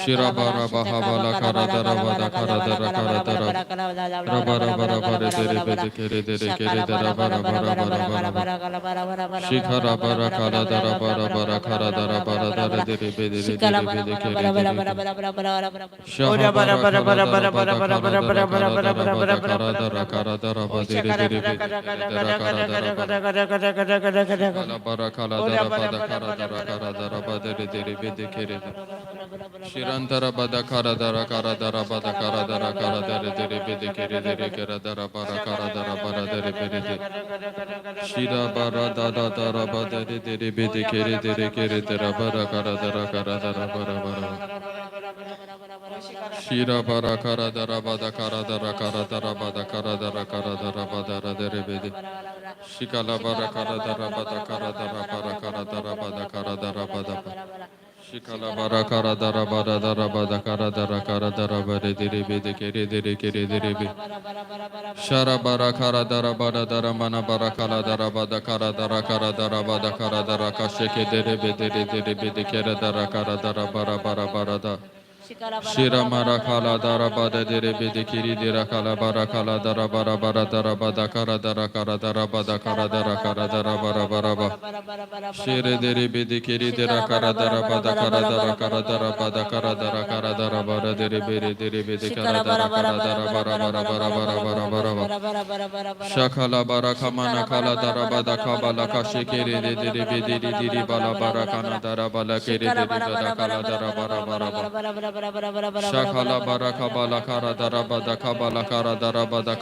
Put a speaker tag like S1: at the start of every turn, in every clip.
S1: Shira bara baha bala kara dara bada kara dara kara dara rabara bara bara dere bede kere dere kere dara bara bara bara bara bara shikara bara kara dara bara bara kara dara bara dara dere bede dere bede kere dere shaha bara kara dara bada kara dara kara dara bada kara dara kara dara bade dere bede kere dara kara dara bara kala bara kala dara bada kara dara bade dere bede kere Shirantara bada kara dara bada kara dara dere bede kere dere kara dara bara dere bede de Shira bara dara bada dere bede kere dara bara dara bara Shira bara dara bada dara bada dere bede Shikala bara dara bada dara bada Shikala bara dara bara dere bede kere dere be Shara bara dara mana bara dara bada dara kasheke dere bede kere dara bara da Shira mara dara bada dere bede kiri dera dara bada dara bara Shere dere bede kere dera dara bara dere bede Shakala bara kamana kala dara bada kabala kashekere dere bede diri bala bara dara bala kere dere dara Shakala bara kabala dara bada kabala dara bada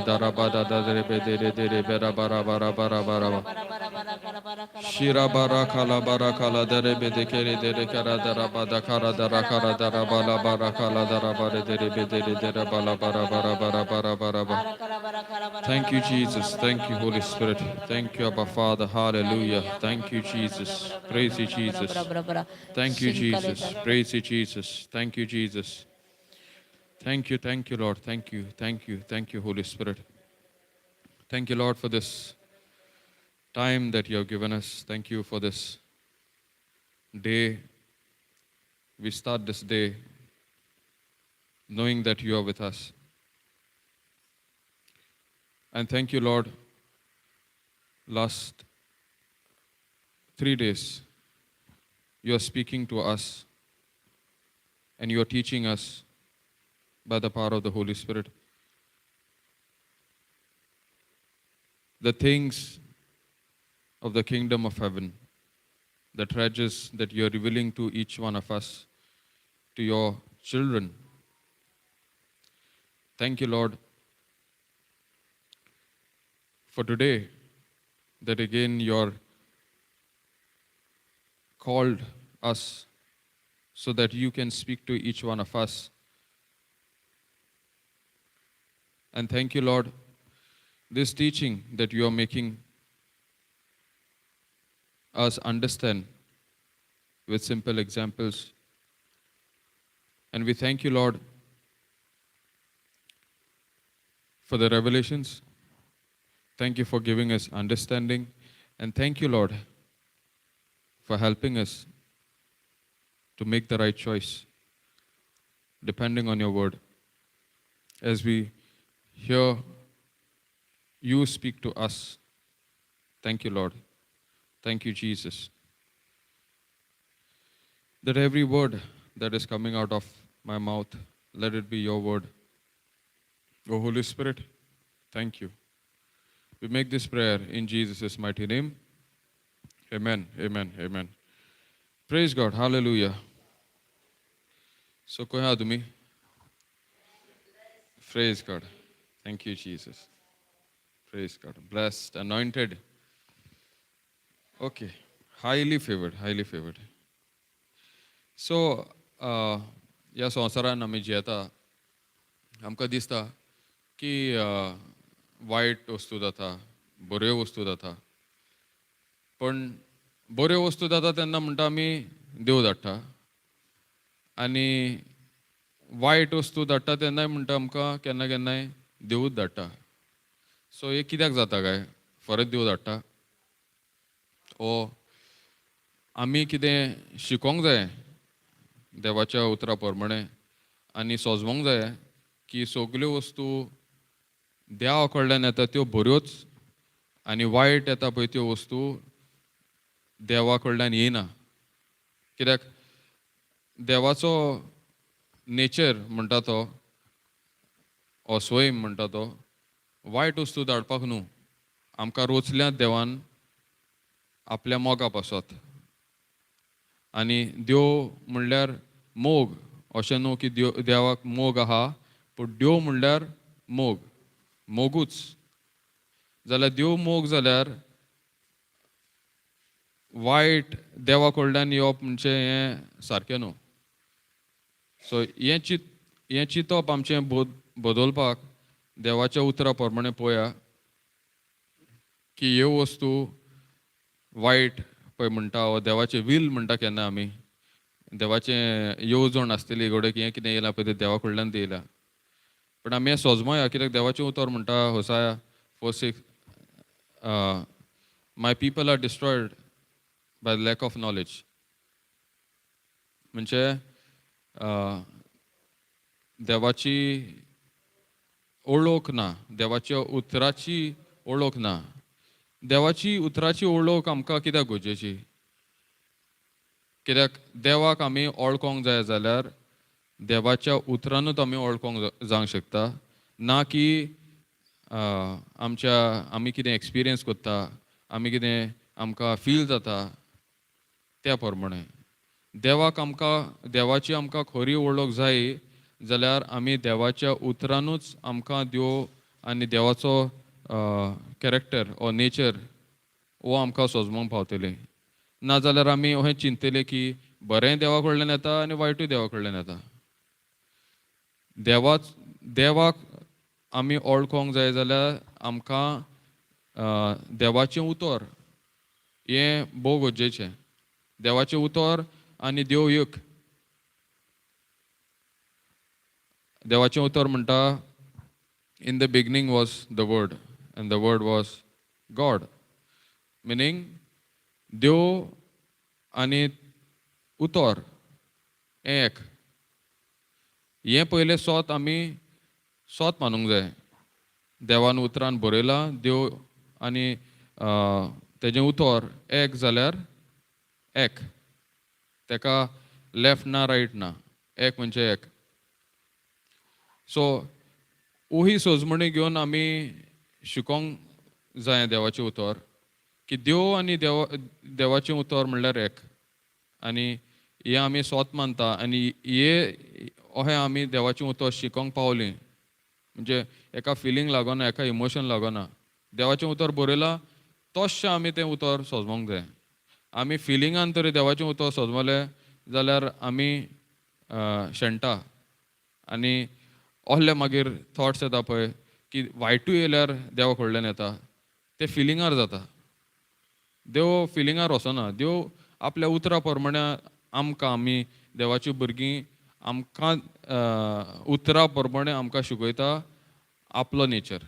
S1: dara bada dere bede bara Shira bara kala dere bede kere dere dara bada dara bala dara bara dere bede dere bala bara. Thank you, Jesus. Thank you, Holy Spirit. Thank you, Abba Father. Hallelujah. Thank you, Jesus. Praise you, Jesus. Thank you, Jesus. Praise you, Jesus. Thank you, Jesus. Thank you, Lord. Thank you, Holy Spirit. Thank you, Lord, for this time that you have given us. Thank you for this day. We start this day knowing that you are with us. And thank you, Lord, last 3 days, you are speaking to us and you are teaching us by the power of the Holy Spirit the things of the kingdom of heaven, the treasures that you are revealing to each one of us, to your children. Thank you, Lord, for today, that again you're called us so that you can speak to each one of us. And thank you, Lord, this teaching that you are making us understand with simple examples. And we thank you, Lord, for the revelations. Thank you for giving us understanding. And thank you, Lord, for helping us to make the right choice, depending on your word. As we hear you speak to us, thank you, Lord. Thank you, Jesus. That every word that is coming out of my mouth, let it be your word. O Holy Spirit, thank you. We make this prayer in Jesus' mighty name. Amen, amen, amen. Praise God, hallelujah. So, koha adumi? Praise God. Thank you, Jesus. Praise God. Blessed, anointed. Okay. Highly favored, highly favored. So, या संवसारान आमी जियेता आमकां दिसता की वायट वस्तू जाता, बऱ्यो वस्तू जाता. पण बऱ्यो वस्तू जाता तेन्ना म्हणटा आमी देव धाडटा आनी वायट वस्तू धाडटा तेन्नाय म्हणटा आमकां केन्ना केन्नाय देवूच धाडटा. सो हे कित्याक जाता काय? फरक देव धाडटा? ओ आमी कितें शिकोंक जाय देवाच्या उतरा प्रमाणे आनी सोजमोंक जाय की सगल्यो वस्तू देवा कडल्यान येता त्यो बऱ्योच आनी वायट येता पळय त्यो वस्तू देवा कडल्यान येयना. कित्याक देवाचो नेचर म्हणटा तो हो स्वयं म्हणटा तो वायट वस्तू धाडपाक न्हू, आमकां रोचल्यात देवान आपल्या मोगा पासत. आनी देव म्हणल्यार मोग अशें न्हू की देवाक मोग आहा, पूण देव म्हणल्यार मोगूच. जाल्यार देव मोग जाल्यार वायट देवा कडल्यान येवप म्हणजे हें सारकें न्हू. सो हें चिंतप आमचें बदलपाक देवाच्या उतरा प्रमाणे पळोवया की ह्यो वस्तू वायट पळय म्हणटा वा देवाचें वील म्हणटा केन्ना आमी देवाचें येवजण आसतली घडये की हें कितें येयलां पळय तें देवा कडल्यान तें येयलां. पण आमी हें सोजमोया कित्याक देवाचें उतर म्हणटा Hosea 4:6 my people are destroyed by lack of knowledge. म्हणजे देवाची ओळख ना, देवाच्या उतराची ओळख ना. देवाची उतराची ओळख आमकां कित्याक गरजेची? कित्याक देवाक आमी वळखोंक जाय जाल्यार देवाच्या उतरानूच आमी वळखोंक जावंक शकता, ना की आमी कितें एक्सपिरियन्स करता, आमी कितें आमकां फील जाता त्या प्रमाणे. देवाची आमकां खरी वळख जाय जाल्यार आमी देवाच्या उतरानूच आमकां देव आनी देवाचो कॅरेक्टर ओ नेचर वो आमकां सोजमोंक पावतलें. नाजाल्यार आमी अशें चिंततले की बरें देवा कडल्यान येता आनी वायटूय देवा कडल्यान येता. देवाक आमी वळखोंक जाय जाल्यार आमकां देवाचें उतर हें भोव गरजेचें. देवाचें उतर आनी देव एक. देवाचें उतर म्हणटा in the beginning was the word and the word was God. Meaning देव आनी उतर हें एक. हें पयलें सोत आमी सोत मानूंक जाय. देवान उतरान बरयलां देव आनी तेजें उतर एक जाल्यार एक. तेका लेफ्ट ना रायट ना, एक म्हणजे एक. सो ओही सोजमणी घेवन आमी शिकोंक जाय देवाचें उतर की देव आनी देवाचें उतर म्हणल्यार एक. आनी हें आमी सोत मानता आनी अहें आमी देवाचें उतर शिकोंक पावलीं म्हणजे एका फिलींग लागोना, एका इमोशन लागोना. देवाचें उतर बरयलां तशें आमी तें उतर सोजमोंक जाय. आमी फिलिंगान तरी देवाचें उतर सोजमलें जाल्यार आमी शेणटा. आनी असले मागीर थॉट्स येता पळय की वायटूय येयल्यार देवा कडल्यान येता, ते फिलिंगार जाता. देव फिलिंगार वचना. देव आपल्या उतरा प्रमाणे आमी देवाची भुरगीं आमकां उतरा प्रमाणे आमकां शिकयता आपलो नेचर.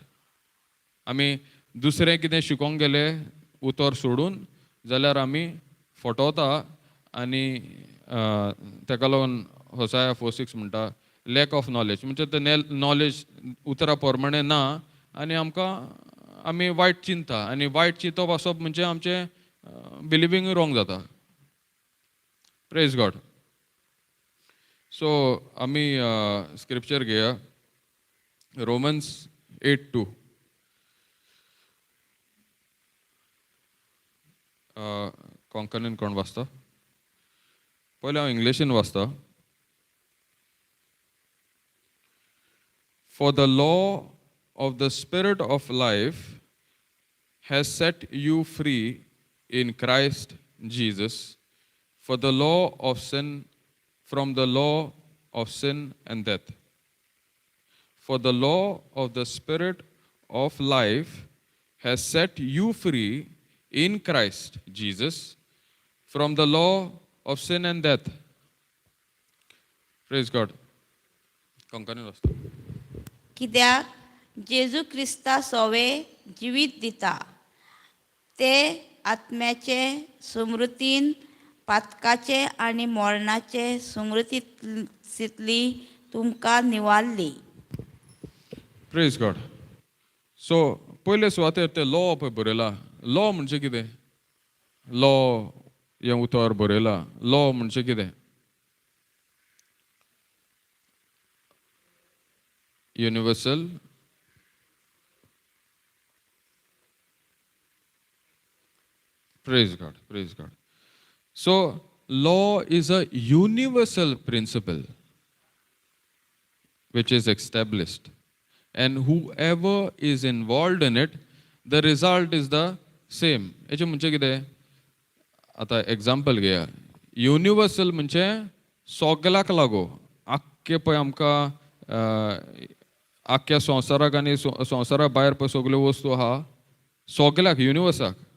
S1: आमी दुसरें कितें शिकोंक गेले उतर सोडून जाल्यार आमी फटवता. आनी तेका लागून होसाया 4:6 म्हणटा लॅक ऑफ नॉलेज. म्हणजे तें नॉलेज उतरा प्रमाणे ना आनी आमी वायट चिंतता. आनी वायट चिंतप आसप म्हणजे आमचें बिलिवींग रॉंग जाता. Praise God. सो आमी स्क्रिप्चर घेया रोमन्स 8:2. कोंकणीन कोण वाचता? पयलें हांव इंग्लिशीन वाचता. For the law of the Spirit of life has set you free in Christ Jesus from the law of sin and death. For the law of the Spirit of life has set you free in Christ Jesus from the law of sin and death. Praise God. Konkani वाचता.
S2: कित्याक जेजू Crysta सोवे जिवीत दिता ते आत्म्याचे समृद्धीन पातकाचे आणि मरणाचे संगतींतली तुमकां निवारली.
S1: Praise God. So पयले सुवातेर ते लॉ पळय बरयला. लॉ म्हणजे कितें? लॉ हें उतर बरयला. लॉ म्हणजे कितें? Universal praise God, praise God. So law is a universal principle which is established, and whoever is involved in it, the result is the same. हेचे म्हणजे कितें? आता एग्जाम्पल घेया. युनिवर्सल म्हणजे सगळ्याक लागो. आख्खे पळय आमकां आख्ख्या संवसाराक आनी संवसारा भायर पळय सगल्यो वस्तू आहा सगळ्याक युनिवर्साक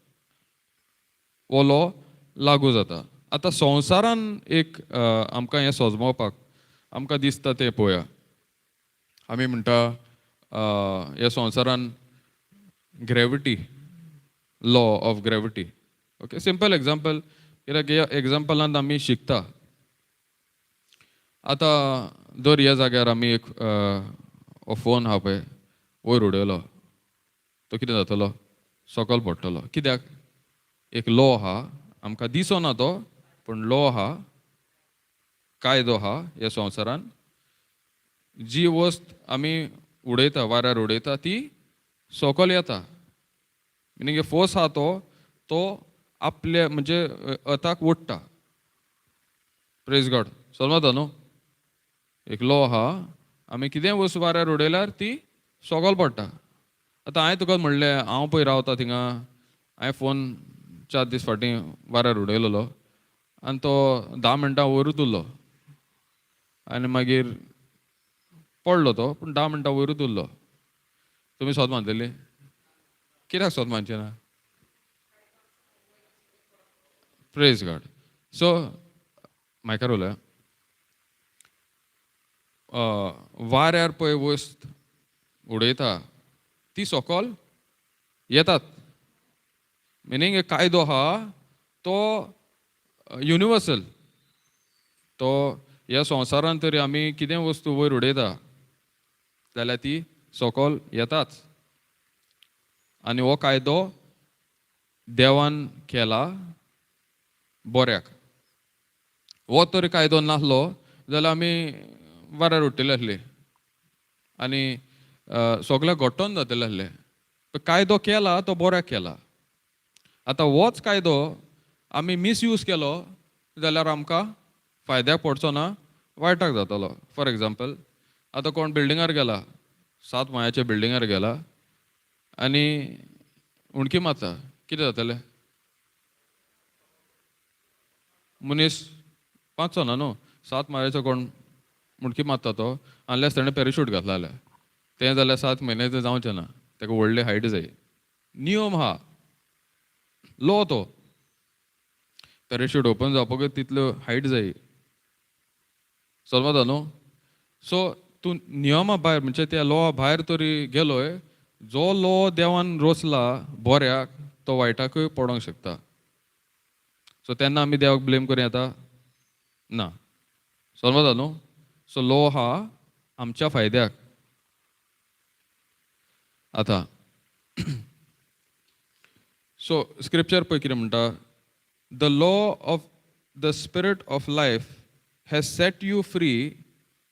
S1: वो लॉ लागू जाता. आतां संवसारान एक आमकां हें सोजमोवपाक आमकां दिसता तें पळोवया. आमी म्हणटा ह्या संवसारान gravity, law of gravity. Okay, simple example. कित्याक ह्या एग्जाम्पलांत आमी शिकता. आतां दर ह्या जाग्यार आमी एक फोन आहा पळय वयर उडयलो, तो कितें जातलो? सकयल पडटलो. कित्याक? एक लॉ आहा, आमकां दिसना तो, पूण लॉ आहा, कायदो आहा ह्या संवसारान. जी वस्त आमी उडयता, वाऱ्यार उडयता, ती सकयल येता. मिनींग फोर्स आहा तो आपल्या म्हणजे अर्ताक ओडटा. Praise God. समजता न्हू? एक लॉ आहा, आमी कितें वस्त वाऱ्यार उडयल्यार ती सकयल पडटा. आतां हांवें तुका म्हणलें हांव पळय रावता थिंगा, हांवें फोन 4 दीस फाटीं वाऱ्यार उडयलेलो आनी तो 10 मिनटां वयरूच उरलो आनी मागीर पडलो तो, पूण 10 मिनटां वयरूच उरलो. तुमी सोद मानतली? कित्याक सोद मानचे ना? Praise God. सो मायकार उलया. वाऱ्यार पळय वस्त उडयता ती सकयल येतात. मिनींग एक कायदो आहा तो युनिवर्सल. तो ह्या संवसारान तरी आमी कितें वस्तू वयर उडयता जाल्यार ती सकयल येताच. आनी हो कायदो देवान केला बऱ्याक. हो तरी कायदो नासलो जाल्यार आमी वाऱ्यार उडटले आसले आनी सगळ्याक घोट्टोन जातले आसले. कायदो केला तो बऱ्याक केला. आतां होच कायदो आमी मिसयूज केलो जाल्यार आमकां फायद्याक पडचो ना, वायटाक जातलो. फॉर एग्जाम्पल, आतां कोण बिल्डिंगार गेला, 7 माळ्याच्या बिल्डिंगार गेला आनी उणकी मारता, कितें जातलें? मनीस वाचचो ना न्हू. 7 माळ्याचो कोण उणकी मारता तो, अनलेस ताणें पॅराशूट घातला जाल्यार. तें जाल्यार 7 म्हयन्याचें जावचें ना, ताका व्हडली हायट जाय. नियम आहा, लॉ तो. पॅराशूट ओपन जावपाकूच तितल्यो हायट जाय. समजता न्हू? सो तूं नियमा भायर म्हणजे त्या लॉ भायर तरी गेलोय, जो लॉ देवान रचला बऱ्याक तो वायटाकूय पडोंक शकता. सो तेन्ना आमी देवाक ब्लेम करूं येता ना. समजता न्हू? सो लॉ हा आमच्या फायद्याक. आतां सो स्क्रिप्चर पळय कितें म्हणटा. The law of the spirit of life has set you free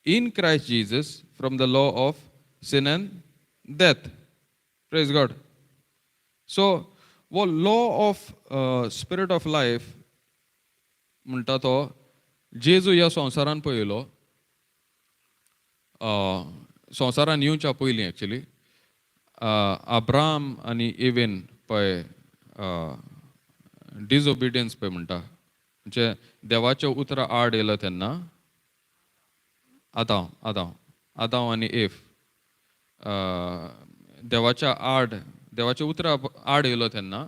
S1: in Christ Jesus from the law of sin and death. Praise God. So, वो law of spirit of life म्हणटा तो जेजू ह्या संवसारान पळयलो. संवसारान येवच्या पयलीं एक्चुली अब्राहम आनी even पळय डिजओबिडियन्स पळय म्हणटा, म्हणजे देवाच्या उतरां आड येयलो तेन्ना आदाव आनी एफ देवाच्या उतरां आड येयलो तेन्ना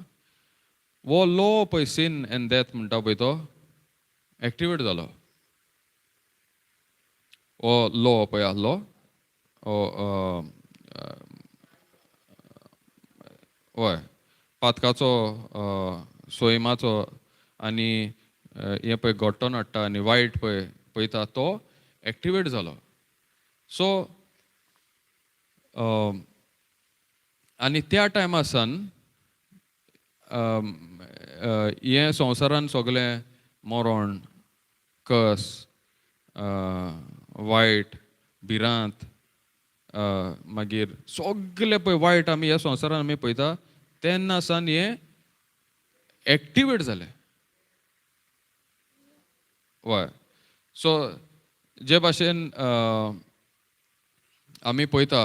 S1: वो लॉ पळय सीन एंड डेथ म्हणटा पळय तो एक्टिवेट जालो. हो लॉ पळय आसलो हय पातकाचो, सोयमाचो आनी हें पळय घोट्टोन हाडटा आनी वायट पळय पळयता तो एक्टिवेट जालो. सो आनी त्या टायमा सान हें संवसारान सगळें मरण, कस, वायट, भिरांत, मागीर सगळें पळय वायट आमी ह्या संवसारान आमी पळयता तेन्ना सान हें एक्टिवेट जालें. हय. सो जे भाशेन आमी पळयता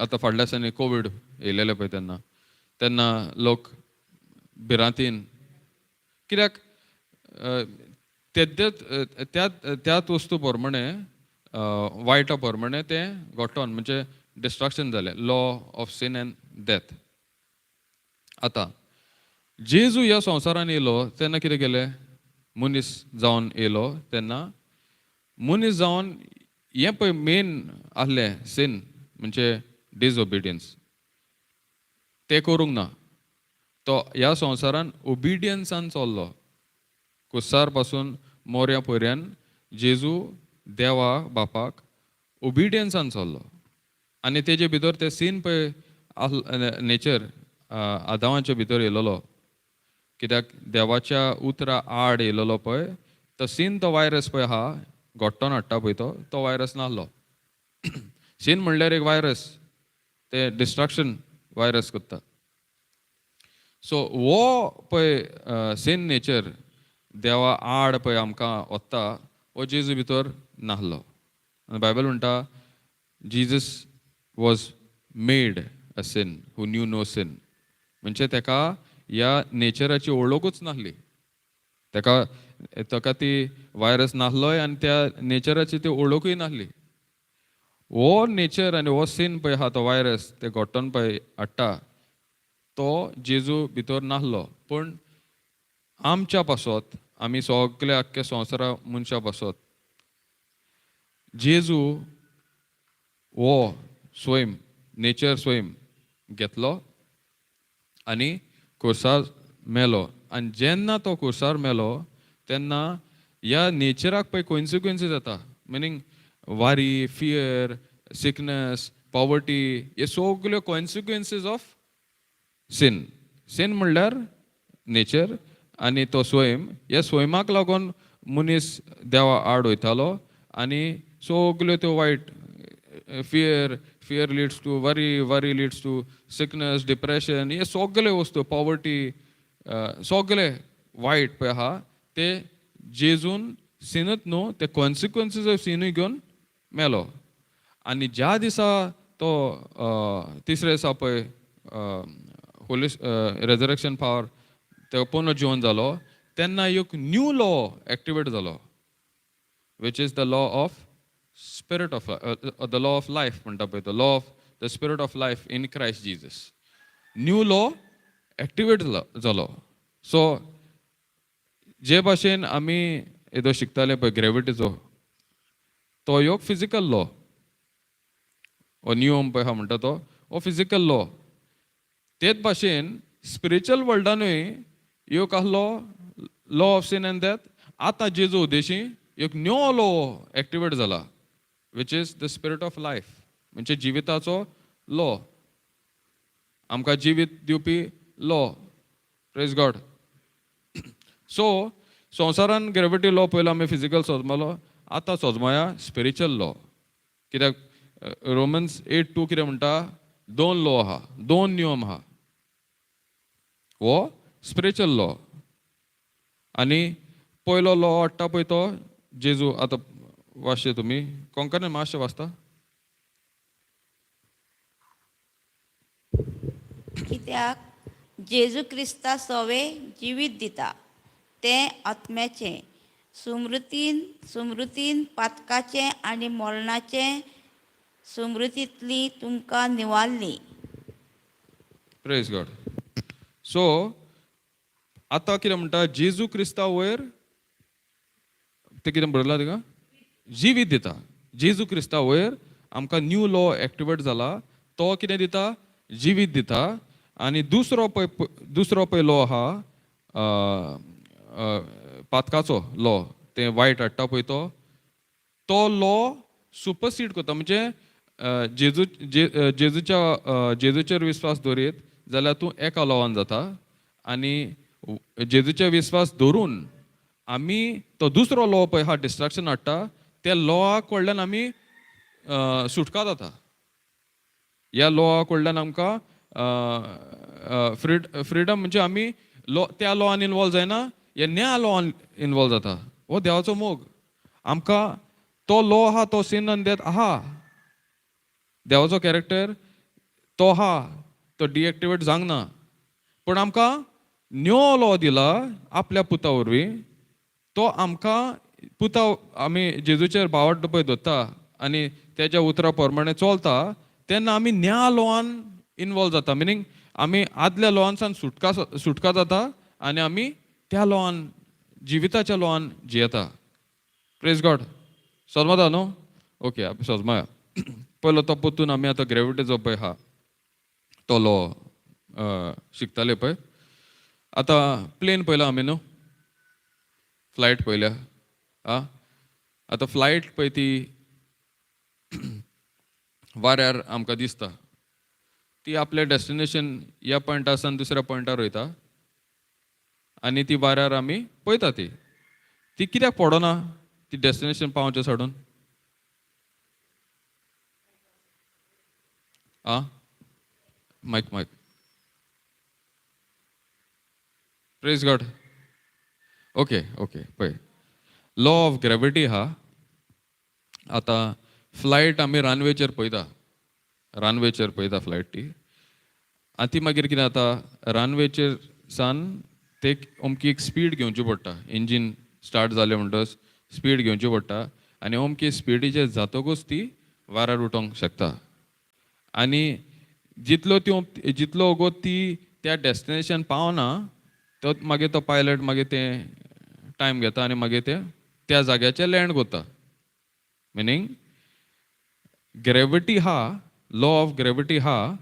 S1: आतां फाटल्या दिसांनी कोवीड येयलेलें पळय तेन्ना लोक भिरांतीन कित्याक त्याच वस्तू प्रमाणे वायटा प्रमाणे तें घोट्टोन म्हणजे डिस्ट्रक्शन जालें. Law of sin and death. आतां जेजू ह्या संवसारान येयलो तेन्ना कितें केलें? मनीस जावन येयलो तेन्ना मनीस जावन हें पळय मेन आहलें सीन म्हणजे डिसओबिडियन्स तें करूंक ना. तो ह्या संवसारान ओबिडियन्सान चल्लो. कुसार पासून मोऱ्या पर्यंत जेजू देवा बापाक ओबिडियन्सान चल्लो. आनी तेजे भितर तें सीन पळय नेचर आदामाच्या भितर येयलोलो. कित्याक देवाच्या उतरा आड येयलोलो पळय तो सीन, तो वायरस पळय आहा घोट्टोन हाडटा पळय तो वायरस नाहलो. सीन म्हणल्यार एक वायरस, ते डिस्ट्रक्शन वायरस करता. सो हो पळय सीन नेचर देवा आड पळय आमकां वता हो जेजू भितर नाहलो. बायबल म्हणटा Jesus was made a sin who knew no sin. म्हणजे तेका ह्या नेचराची ओळखूच नाहली. तेका ती वायरस नाहलोय आनी त्या नेचराची ती ओळखूय नाहली. हो नेचर आनी हो सीन पळय आहा तो वायरस ते घोट्टोन पळय हाडटा तो जेजू भितर नाहलो. पूण आमच्या पासत आमी सगळे आख्ख्या संवसारा मनशा पासत जेजू हो स्वयं नेचर स्वयं घेतलो आनी कुर्सार मेलो. आनी जेन्ना तो कुर्सार मेलो तेन्ना ह्या नेचराक पळय कॉन्सिक्वन्सीस जाता. मिनींग वारी, फियर, सिकनेस, पॉवर्टी हे सगल्यो कॉन्सिक्वन्सीस ऑफ सीन. सीन म्हणल्यार नेचर आनी तो स्वयं. ह्या स्वयंमाक लागून मनीस देवा आड वयतालो आनी सगल्यो त्यो वायट fear leads to worry leads to sickness, depression हे सगळे वस्तू, पॉवर्टी सगळे वायट पळय आहा ते जेजून सिनूच न्हू ते कॉन्सिक्वन्सीस ऑफ सिनूय घेवन मेलो. आनी ज्या दिसा तो तिसऱ्या दिसा पळय होली रेजरेक्शन पावर तो पुनः जिवन जालो तेन्ना एक न्यू लॉ एक्टिवेट जालो which is the law of spirit of the law of life म्हणटा पळय तो law of the spirit of life in Christ Jesus. New law activate जालो. सो जे भाशेन आमी येदो शिकताले पळय ग्रेविटीचो तो एक फिजिकल लॉ. हो नियम पळय आहा म्हणटा तो हो फिजिकल लॉ. तेच भाशेन स्पिरिच्युअल वर्ल्डानूय एक आहलो law of sin and death. आतां जेजू उद्देशी एक न्यू लॉ एक्टिवेट जाला which is the spirit of life म्हणजे जिविताचो लॉ. आमकां जिवीत दिवपी लॉ. Praise God. सो संवसारान ग्रेविटी लॉ पयलो आमी फिजिकल सोजमलो. आतां सोजमया स्पिरिच्युअल लॉ. कित्याक रोमन्स 8:2 कितें म्हणटा? 2 लॉ आहा, 2 नियम आहा. हो स्पिरिच्युअल लॉ आनी पयलो लॉ हाडटा पळय तो जेजू. आतां वाचचे तुमी कोंकणी मातशें वाचता.
S2: कित्याक जेजू क्रिस्ता सवे जिवीत दिता तें आत्म्याचें सुमृतीन पातकाचें आनी मरणाचें सुमृतींतली तुमकां निवारली.
S1: Praise God. सो आतां कितें म्हणटा जेजू क्रिस्ता वयर ते कितें बरयलां तिका जिवीत दिता. जेजू क्रिस्ता वयर आमकां न्यू लॉ एक्टिवेट जाला. तो कितें दिता? जिवीत दिता. आनी दुसरो पळय लॉ आहा पातकाचो लॉ ते वायट हाडटा पळय तो लॉ सुपरसीड करता. म्हणजे जेजूचेर विस्वास दवरीत जाल्यार तूं एका लॉवान जाता, आनी जेजूचेर विस्वास दवरून आमी तो दुसरो लॉ पळय हा डिस्ट्रॅक्शन हाडटा, त्या लॉआ कडल्यान आमी सुटका जाता. ह्या लॉआ कडल्यान आमकां फ्रीडम म्हणजे आमी त्या लॉआन इनवॉल्व जायना, ह्या न्या लॉआन इनवॉल्व जाता. हो देवाचो मोग. आमकां तो लॉ आहा तो सीन एंड डेथ आहा, देवाचो कॅरेक्टर तो आहा, तो डिएक्टिवेट जावंक ना. पूण आमकां न्यो लॉ दिला आपल्या पुता वरवीं. तो आमकां पुता आमी जेजूचेर भावार्थ पळय दवरता आनी तेज्या उतरा प्रमाणे चलता, तेन्ना आमी न्या लॉआन इनवॉल्व जाता. मिनींग आमी आदल्या लॉआनसान सुटका जाता आनी आमी त्या लॉआन, जिविताच्या लॉआन जियेता. Praise God. समजता न्हू? ओके, आमी समजया. पयलो तो पोतून आमी आतां ग्रेविटीचो पळय आहा तो लॉ शिकताले पळय. आतां प्लेन पळयला आमी न्हू, फ्लायट पळयल्या. आतां फ्लायट पळय ती वाऱ्यार आमकां दिसता, ती आपल्या डेस्टिनेशन ह्या पॉयंटासान दुसऱ्या पॉयंटार वयता आनी ती वाऱ्यार आमी पळयता. ती कित्याक पडना ती डेस्टिनेशन पावचे सोडून? मायक प्रेज गॉड. ओके पळय, लॉ ऑफ ग्रेविटी आहा. आतां फ्लायट आमी रनवेचेर पळयता फ्लायट ती. आनी ती मागीर कितें जाता, रनवेचेर सान ते अमकी एक स्पीड घेवची पडटा. इंजीन स्टार्ट जालें म्हणटच स्पीड घेवची पडटा आनी अमके स्पिडीचेर जातकूच ती वाऱ्यार उठोंक शकता. आनी जितलो ओगोत ती त्या डेस्टिनेशन पावना, तो मागीर तो पायलट मागीर ते टायम घेता आनी मागीर ते त्या जाग्याचेर लँड करता. मिनींग ग्रेविटी हा, लॉ ऑफ ग्रेविटी हा,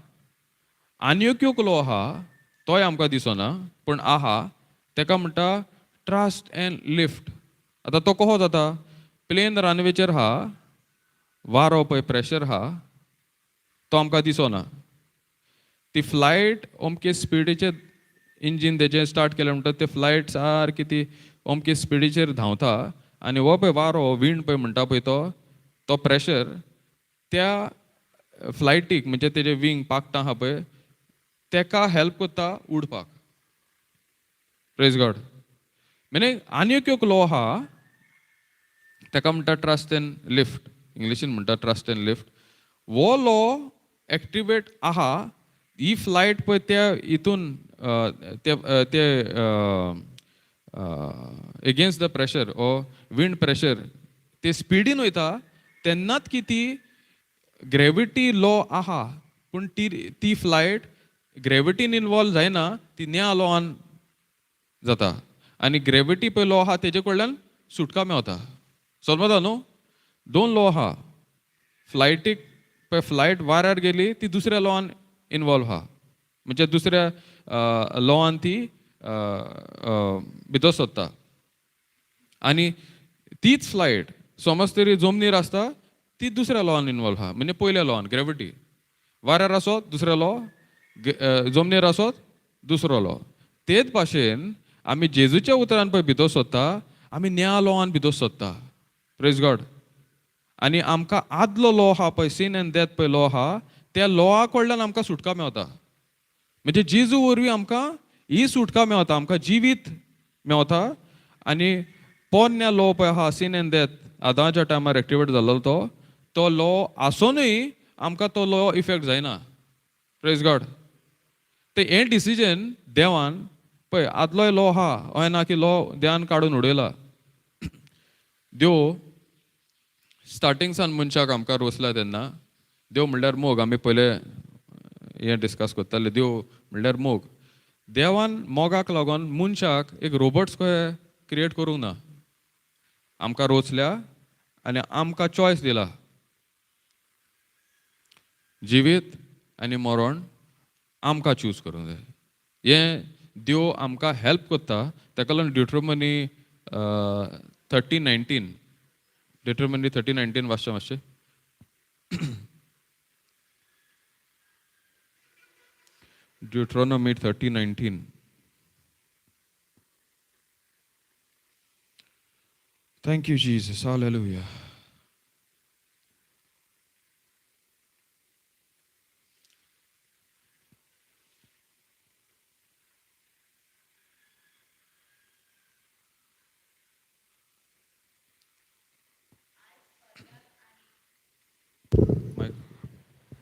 S1: आनीक लॉ आहा तोय आमकां दिसना पूण आहा, तेका म्हणटा ट्रस्ट एंड लिफ्ट. आतां तो कसो जाता? प्लेन रनवेचेर आहा, वारो पळय प्रेशर आहा तो आमकां दिसना. ती फ्लायट अमके स्पिडीचेर इंजीन तेजें स्टार्ट केलें म्हणटा ते फ्लायट सारकी ती अमके स्पिडीचेर धांवता आनी हो पळय वारो विंड पळय म्हणटा पळय तो प्रेशर त्या फ्लायटीक म्हणजे तेजे विंग पाखटां आहा पळय तेका हेल्प करता उडपाक. Praise God. मिनींग आनीक एक लॉ आहा, तेका म्हणटा ट्रस्ट एंड लिफ्ट. इंग्लिशीन म्हणटा ट्रस्ट एंड लिफ्ट. वो लॉ एक्टिवेट आहा. ही फ्लायट पळय त्या हितून ते against the pressure of wind pressure ते स्पिडीन वयता तेन्नाच की ती ग्रेविटी लॉ आहा, पूण ती फ्लायट ग्रेविटीन इनवॉल्व जायना, ती न्या लॉआन जाता. आनी ग्रेविटी पळय लॉ आहा तेजे कडल्यान सुटका मेवता. समजता न्हू? दोन लॉ आहा. फ्लायटीक पळय फ्लायट वाऱ्यार गेली ती दुसऱ्या लॉआन इनवॉल्व आहा, म्हणजे दुसऱ्या लॉआन ती भितर सोदता. आनी तीच फ्लायट समज तरी जमनीर आसता ती दुसऱ्या लॉआन इनवॉल्व आहा, म्हणजे पयल्या लॉआन ग्रेविटी. वाऱ्यार आसत दुसरो लॉ, जमनीर आसत दुसरो लॉ. तेच भाशेन आमी जेजूच्या उतरान पळय भितर सोदता, आमी न्या लॉआन भितर सोदता. Praise God. आनी आमकां आदलो लॉ आहा पळय, सीन एंड डेथ पळय लॉ आहा, त्या लॉआ कडल्यान आमकां सुटका मेवता. म्हणजे जेजू वरवीं आमकां ही सुटका मेवता, आमकां जिवीत मेवता. आनी पोरण्या लॉ पळय आहा सीन एंड डेथ आदांच्या टायमार एक्टिवेट जाल्लो तो लॉ आसुनूय आमकां तो लॉ इफेक्ट जायना. Praise God. ते हें डिसिजन देवान पळय आदलोय लॉ आहा अशें ना की लॉ देवान काडून उडयला. देव स्टार्टिंगसान मनशाक आमकां रोसला तेन्ना देव म्हणल्यार मोग. आमी पयले हें डिस्कस करताले. देव म्हणल्यार मोग. देवान मोगाक लागून मनशाक एक रोबोट्स कशे क्रिएट करूंक ना. आमकां रोचल्या आनी आमकां चॉयस दिला. जिवीत आनी मरण आमकां चूज करूंक जाय. हें देव आमकां हेल्प करता. ताका लागून ड्युट्रोमनी 30:19 ड्युट्रोमनी 30:19 वाचचें मातशें. Deuteronomy 30:19. Thank you, Jesus. Hallelujah.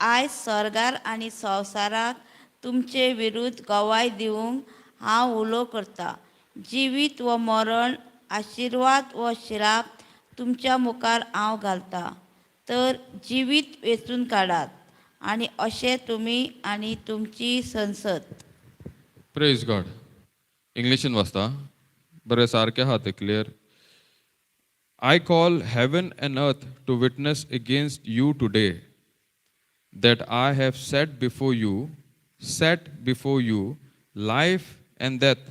S2: आयज सरकार आनी संवसाराक तुमचे विरुद्ध गवाय दिवंक हांव उलो करता. जिवीत व मरण, आशिर्वाद व श्राप तुमच्या मुखार हांव घालता. तर जिवीत वेचून काडात आनी अशें तुमी आनी तुमची संसद.
S1: Praise God. इंग्लिशीन वाचता. बरें सारकें आहा तें clear. I call heaven and earth to witness against you today that I have set before you life and death,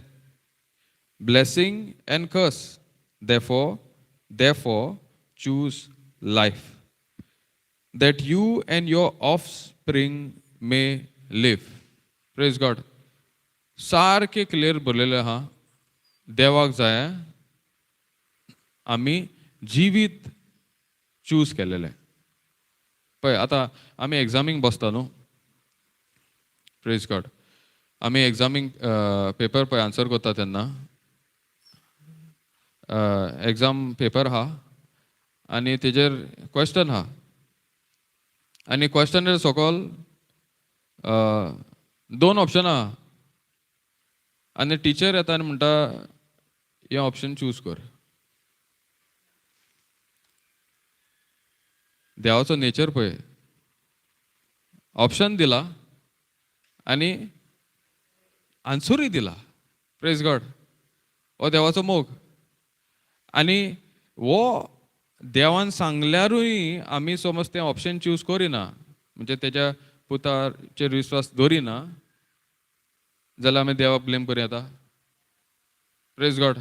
S1: blessing and curse. Therefore choose life, that you and your offspring may live. Praise God. सारखे clear बरलेले आहा. देवाक जाय आमी जिवीत choose केलेले. पळय आतां आमी एग्जामीक बसता न्हू. Praise God. आमी एग्जामीक पेपर पळय आन्सर करता तेन्ना एग्जाम पेपर आहा आनी तेजेर क्वेश्चन आहा आनी क्वेश्चनार सकयल 2 ऑप्शन आहा आनी टिचर येता आनी म्हणटा हे ऑप्शन चूज कर. देवाचो नेचर पळय. ऑप्शन दिला आनी आन्सरूय दिला. Praise God. हो देवाचो मोग. आनी वो देवान सांगल्यारूय आमी समज तें ऑप्शन चूज करिना म्हणजे तेज्या पुताचेर विश्वास दवरिना जाल्यार आमी देवाक ब्लेम करूं येता. Praise God.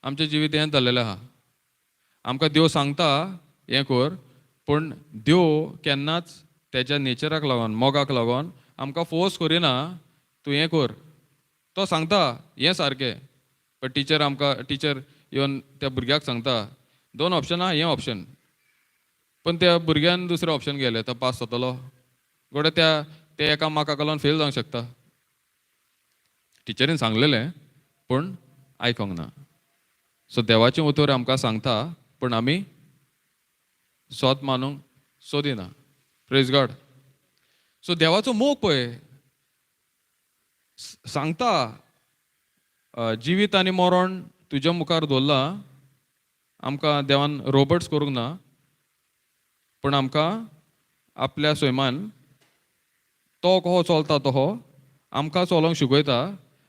S1: आमचें जिवीत हें जाल्लेलें आहा. आमकां देव सांगता हें कर, पूण देव केन्नाच तेच्या नेचराक लागून मोगाक लागून आमकां फोर्स करिना तूं हें कर. तो सांगता हें सारकें. पण टिचर येवन त्या भुरग्याक सांगता 2 ऑप्शन आहा, हें ऑप्शन. पण त्या भुरग्यान दुसरें ऑप्शन गेलें तो पास जातलो. गोडे ते एका मार्काक लागून फेल जावंक शकता. टिचरीन सांगलेलें पूण आयकोंक ना. सो देवाचें उतर आमकां सांगता पूण आमी स्वत मानूंक सोदिना. Praise God. सो देवाचो मोग पळय सांगता जिवीत आनी मरण तुज्या मुखार दवरला. आमकां देवान रोबोट्स करूंक ना पूण आमकां आपल्या सैमान तो कसो चलता तसो आमकां चलोंक शिकयता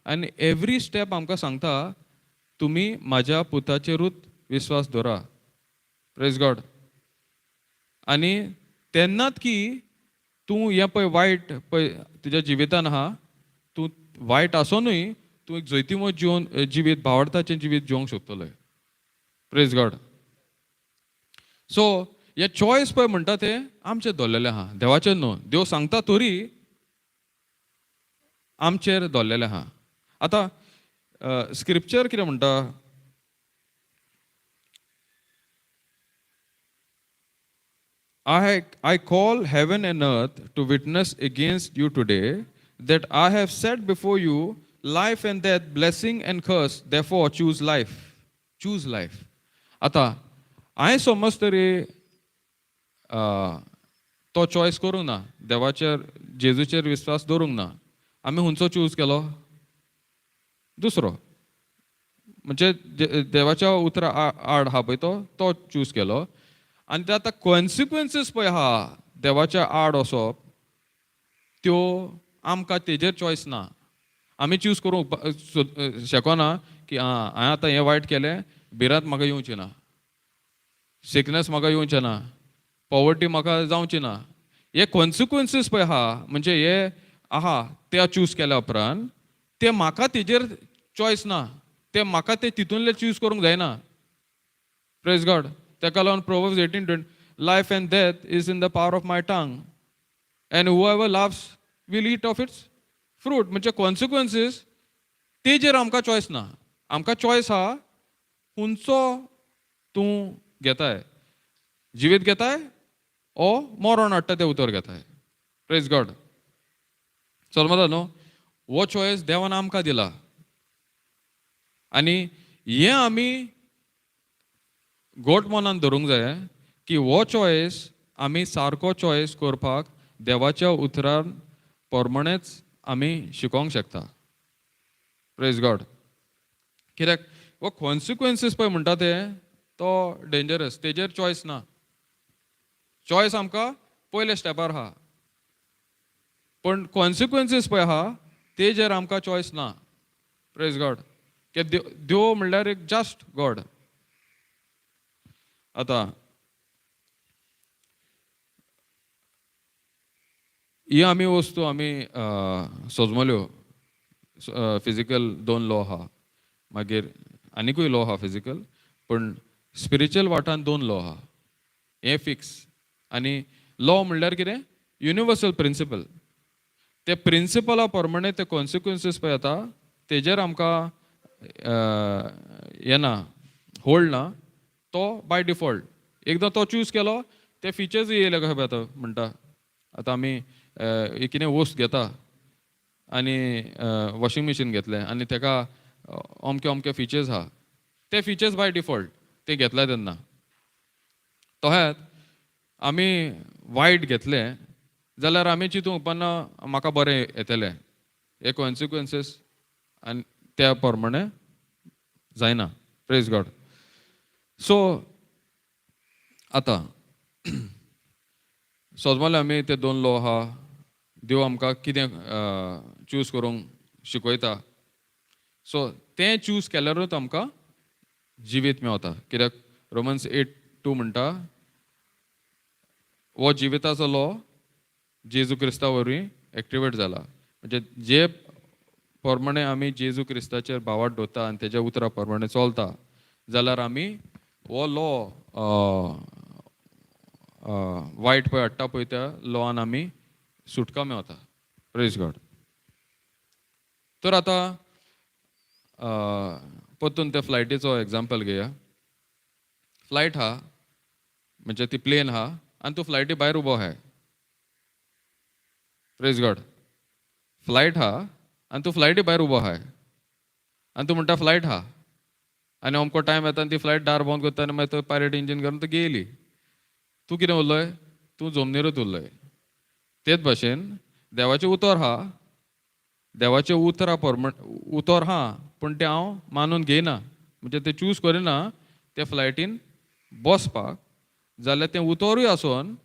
S1: आनी एवरी स्टेप आमकां सांगता तुमी म्हाज्या पुताचेरूच विश्वास दवरा. Praise God. आनी तेन्नाच की तूं हें पळय वायट पळय तुज्या जिवितान आहा, तूं वायट आसुनूय तूं एक जैतिमय जिवीत भावार्थाचें जिवीत जिवंक शकतलो. Praise God. सो हे चॉयस पळय म्हणटा तें आमचेर दवरलेलें आहा. देवाचेर न्हू. देव सांगता तरी आमचेर दवरलेलें आहा. आतां स्क्रिप्चर कितें म्हणटा I call heaven and earth to witness against you today that I have set before you life and death, blessing and curse. Therefore choose life. Choose life. आता हांवें समज तरी तो चॉयस करूंक ना. देवाचेर जेजूचेर विश्वास दवरूंक ना. आमी खंयचो चूज केलो? दुसरो. म्हणजे देवाच्या उतरा आड आहा पळय तो चूज केलो. आनी ते आतां कॉन्सिक्वन्सीस पळय आहा देवाच्या आड वचप त्यो आमकां तेजेर चॉयस ना. आमी चूज करूंक शकना की हांवें आतां हें वायट केलें, भिरांत म्हाका येवची ना, सिकनेस म्हाका येवचें ना, पॉवर्टी म्हाका जावची ना. हे कॉन्सिक्वन्सीस पळय आहा म्हणजे हे आहा त्या चूज केल्या उपरांत ते म्हाका तेजेर चॉयस ना, ते म्हाका ते तितूनले चूज करूंक जायना. Praise God. तेका लागून proverbs 18:20 life end death is in the power of my tongue and whoever loves will eat of its fruit. म्हणजे कॉन्सिक्वन्सीस तेजेर आमकां चॉयस ना. आमकां चॉयस आहा खंयचो तूं घेताय, जिवीत घेताय ओ मरण हाडटा तें उतर घेताय. Praise God. समजता न्हू. हो चॉयस देवान आमकां दिला आनी हें आमी गोट मनान धरूंक जाय की हो चॉयस आमी सारको चॉयस करपाक देवाच्या उतरान प्रमाणेच आमी शिकोंक शकता. Praise God. कित्याक हो कॉन्सिक्वन्सीस पळय म्हणटा ते तो डेंजरस. तेजेर चॉयस ना. चॉयस आमकां पयल्या स्टेपार आहा, पण कॉन्सिक्वन्सीस पळय आहा तेजेर आमकां चॉयस ना. Praise God. देव म्हणल्यार एक जस्ट गॉड. आतां ही आमी वस्तू आमी सोजमल्यो. फिजिकल 2 लॉ आहा, मागीर आनिकूय लॉ आहा फिजिकल, पण स्पिरिच्युअल वाटान 2 लॉ आहा. हे फिक्स. आनी लॉ म्हणल्यार कितें? Universal principle. ते प्रिंसिपला प्रमाणे ते कॉन्सिक्वन्सीस पळय येता तेजेर आमकां येना, होल्ड ना. तो बाय डिफॉल्ट एकदां तो चूज केलो ते फिचर्स येयले कशें पळय म्हणटा. आतां आमी कितें वस्त घेता आनी वॉशिंग मशीन घेतलें आनी तेका अमके अमके फिचर्स आहा, ते फिचर्स बाय डिफॉल्ट ते घेतले तेन्ना. तशेंच आमी वायट घेतलें जाल्यार आमी चिंतूंक उपकारना म्हाका बरें येतलें. हे कॉन्सिक्वन्सीस आनी त्या प्रमाणे जायना. Praise God. सो आतां सोजमले आमी ते 2 लॉ आहा. देव आमकां कितें चूज करूंक शिकयता. सो तें चूज केल्यारूच आमकां जिवीत मेवता. कित्याक रोमन्स 8:2 म्हणटा हो जिविताचो लॉ जेजू क्रिस्ता वरवीं एक्टिवेट जाला. म्हणजे जे प्रमाणे आमी जेजू क्रिस्ताचेर भावार्थ दवरता आनी तेज्या उतरा प्रमाणे चलता जाल्यार आमी हो लॉ वायट पळय हाडटा पळय त्या लॉवान आमी सुटका मेवता. Praise God. तर आतां परतून त्या फ्लायटीचो एग्जाम्पल घेया. फ्लायट आहा म्हणजे ती प्लेन आहा आनी तूं फ्लायटी भायर उबो आहाय. Praise God. फ्लायट आहा आनी तूं फ्लायटी भायर उबो आहाय आनी तूं म्हणटा फ्लायट आहा आनी अमको टायम येता आनी ती फ्लायट दार बंद करता आनी मागीर तो पायलट इंजीन करून ती गेली. तूं कितें उरलोय? तूं जमनीरूच उरलोय. तेच भाशेन देवाचें उतर आहा, देवाचें उतरा उतर आहा, पूण तें हांव मानून घेयना. म्हणजे तें चूज करिना त्या फ्लायटीन बसपाक. जाल्यार तें उतरूय आसोन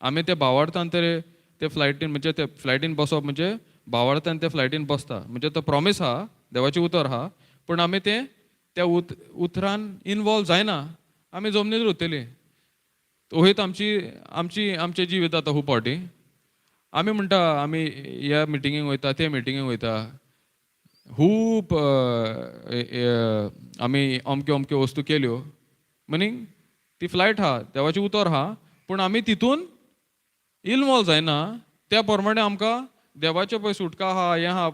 S1: आमी ते भावार्थान तरी ते फ्लायटीन म्हणजे ते फ्लायटीन बसप म्हणजे भावार्थान ते फ्लायटीन बसता. म्हणजे तो प्रॉमीस आहा, देवाचें उतर आहा, पूण आमी तें त्या उतरान इनवॉल्व जायना. आमी जमनीर उरतलीं. तोहीत आमचें जिवीत आतां खूब फावटी आमी म्हणटा आमी ह्या मिटिंगेक वयता, ते मिटिंगेक वयता, खूब आमी अमक्यो अमक्यो वस्तू केल्यो. मिनींग ती फ्लायट आहा, देवाचें उतर आहा, पूण आमी तितून इनवॉल्व जायना. त्या प्रमाणे आमकां देवाचें पळय सुटका आहा, हें आहा,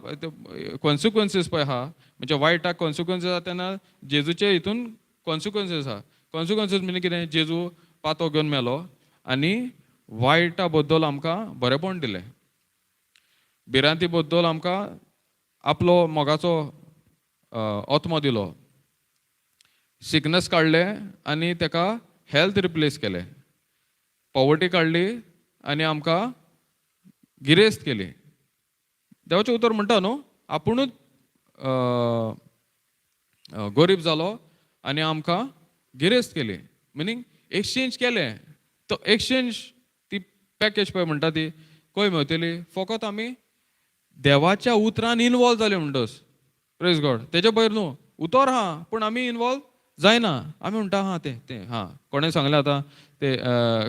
S1: कॉन्सिक्वन्सीस पळय आहा, म्हणजे वायटाक कॉन्सिक्वन्सीस आहा तेन्ना जेजूचे हितून कॉन्सिक्वन्सीस आहा. कॉन्सिक्वन्सीस म्हणजे कितें? जेजू पातो घेवन मेलो आनी वायटा बद्दल आमकां बरेपण दिलें. भिरांती बद्दल आमकां आपलो मोगाचो आत्मो दिलो. सिकनस काडले आनी तेका हेल्थ रिप्लेस केलें. पॉवर्टी काडली आनी आमकां गिरेस्त केली. देवाचें उतर म्हणटा न्हू, आपुणूच गरीब जालो आनी आमकां गिरेस्त केली. मिनींग एक्सचेंज केलें. तो एक्सचेंज ती पॅकेज पळय म्हणटा ती खंय मेवतली? फकत आमी देवाच्या उतरान इनवॉल्व जाले म्हणटच. Praise God. तेच्या भायर न्हू, उतर आहा पूण आमी इनवॉल्व जायना. आमी म्हणटा हा तें हां कोणें सांगलें आतां ते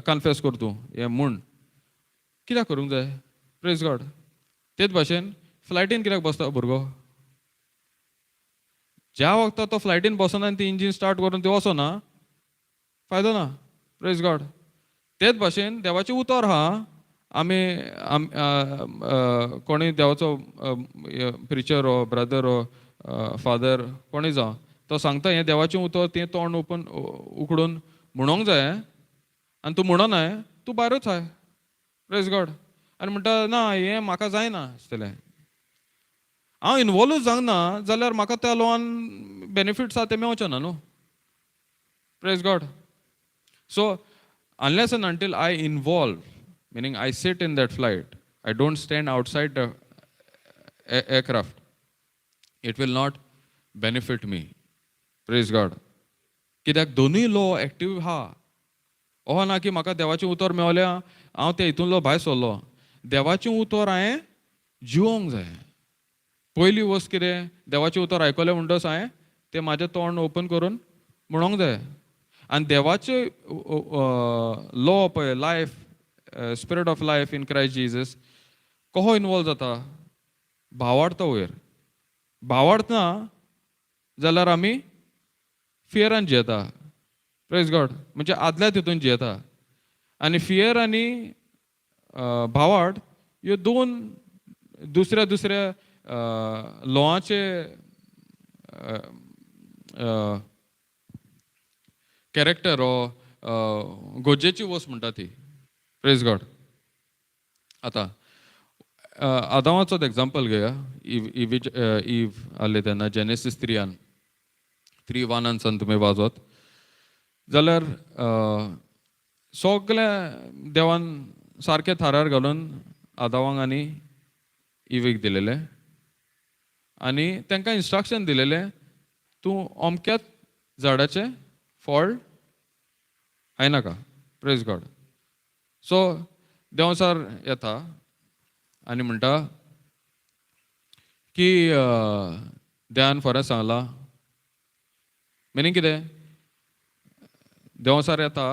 S1: कन्फेस कर तूं हें म्हूण. कित्याक करूंक जाय? Praise God. तेच भाशेन फ्लायटीन कित्याक बसता भुरगो? ज्या वखदां तो फ्लायटीन बसना आनी ती इंजीन स्टार्ट करून ती वचना, फायदो ना. Praise God. तेच भाशेन देवाचें उतर आहा. आमी कोणूय देवाचो प्रिचर हो ब्रदर हो फादर कोणूय जावं तो सांगता हें देवाचें उतर, तें तोंड ओपन उकडून म्हणोंक जाय आनी तूं म्हणनाय तूं भायरूच आय. Praise God. आनी म्हणटा ना हें म्हाका जायना आसतलें. हांव इनवॉल्वूच जावंक ना जाल्यार म्हाका त्या लॉन बेनिफिट्स आहा ते मेळचे ना न्हू. Praise God. So unless and until I involve, meaning I sit in that flight, I don't stand outside the aircraft, it will not benefit me. Praise God. कित्याक दोनूय लॉ एक्टीव आहा. अहो ना की म्हाका देवाचें उतर मेळलें हांव त्या हितूंतलो भायर सरलो. देवाचें उतर हांवें जिवोंक जाय. पयली वस्त कितें, देवाचें उतर आयकलें म्हणटच हांवें तें म्हाजें तोंड ओपन करून म्हणोंक जाय. आनी देवाचे लॉ पळय life, spirit of life in Christ Jesus कसो इनवॉल्व जाता, भावार्थ वयर. भावार्थ ना जाल्यार आमी फियरान जियेता. Praise God. म्हणजे आदल्या तितून जियेता. आनी फियर आनी भावार्थ ह्यो दोन दुसऱ्या दुसऱ्या लॉवाचे कॅरेक्टर हो गोजेची वस्त म्हणटा ती. Praise God. आतां आदामाचोच एग्जाम्पल घेया. ईव आसले तेन्ना जेनेसीस 3:1 तुमी वाचत जाल्यार सगळें देवान सारकें थारार घालून आदामाक आनी इवीक दिलेलें आनी तांकां इन्स्ट्रक्शन दिलेलें तूं अमक्याच झाडाचें फळ खायनाका. Praise God. सो देंवचार येता आनी म्हणटा की देवान फरें सांगलां. मिनींग कितें, देंवचार येता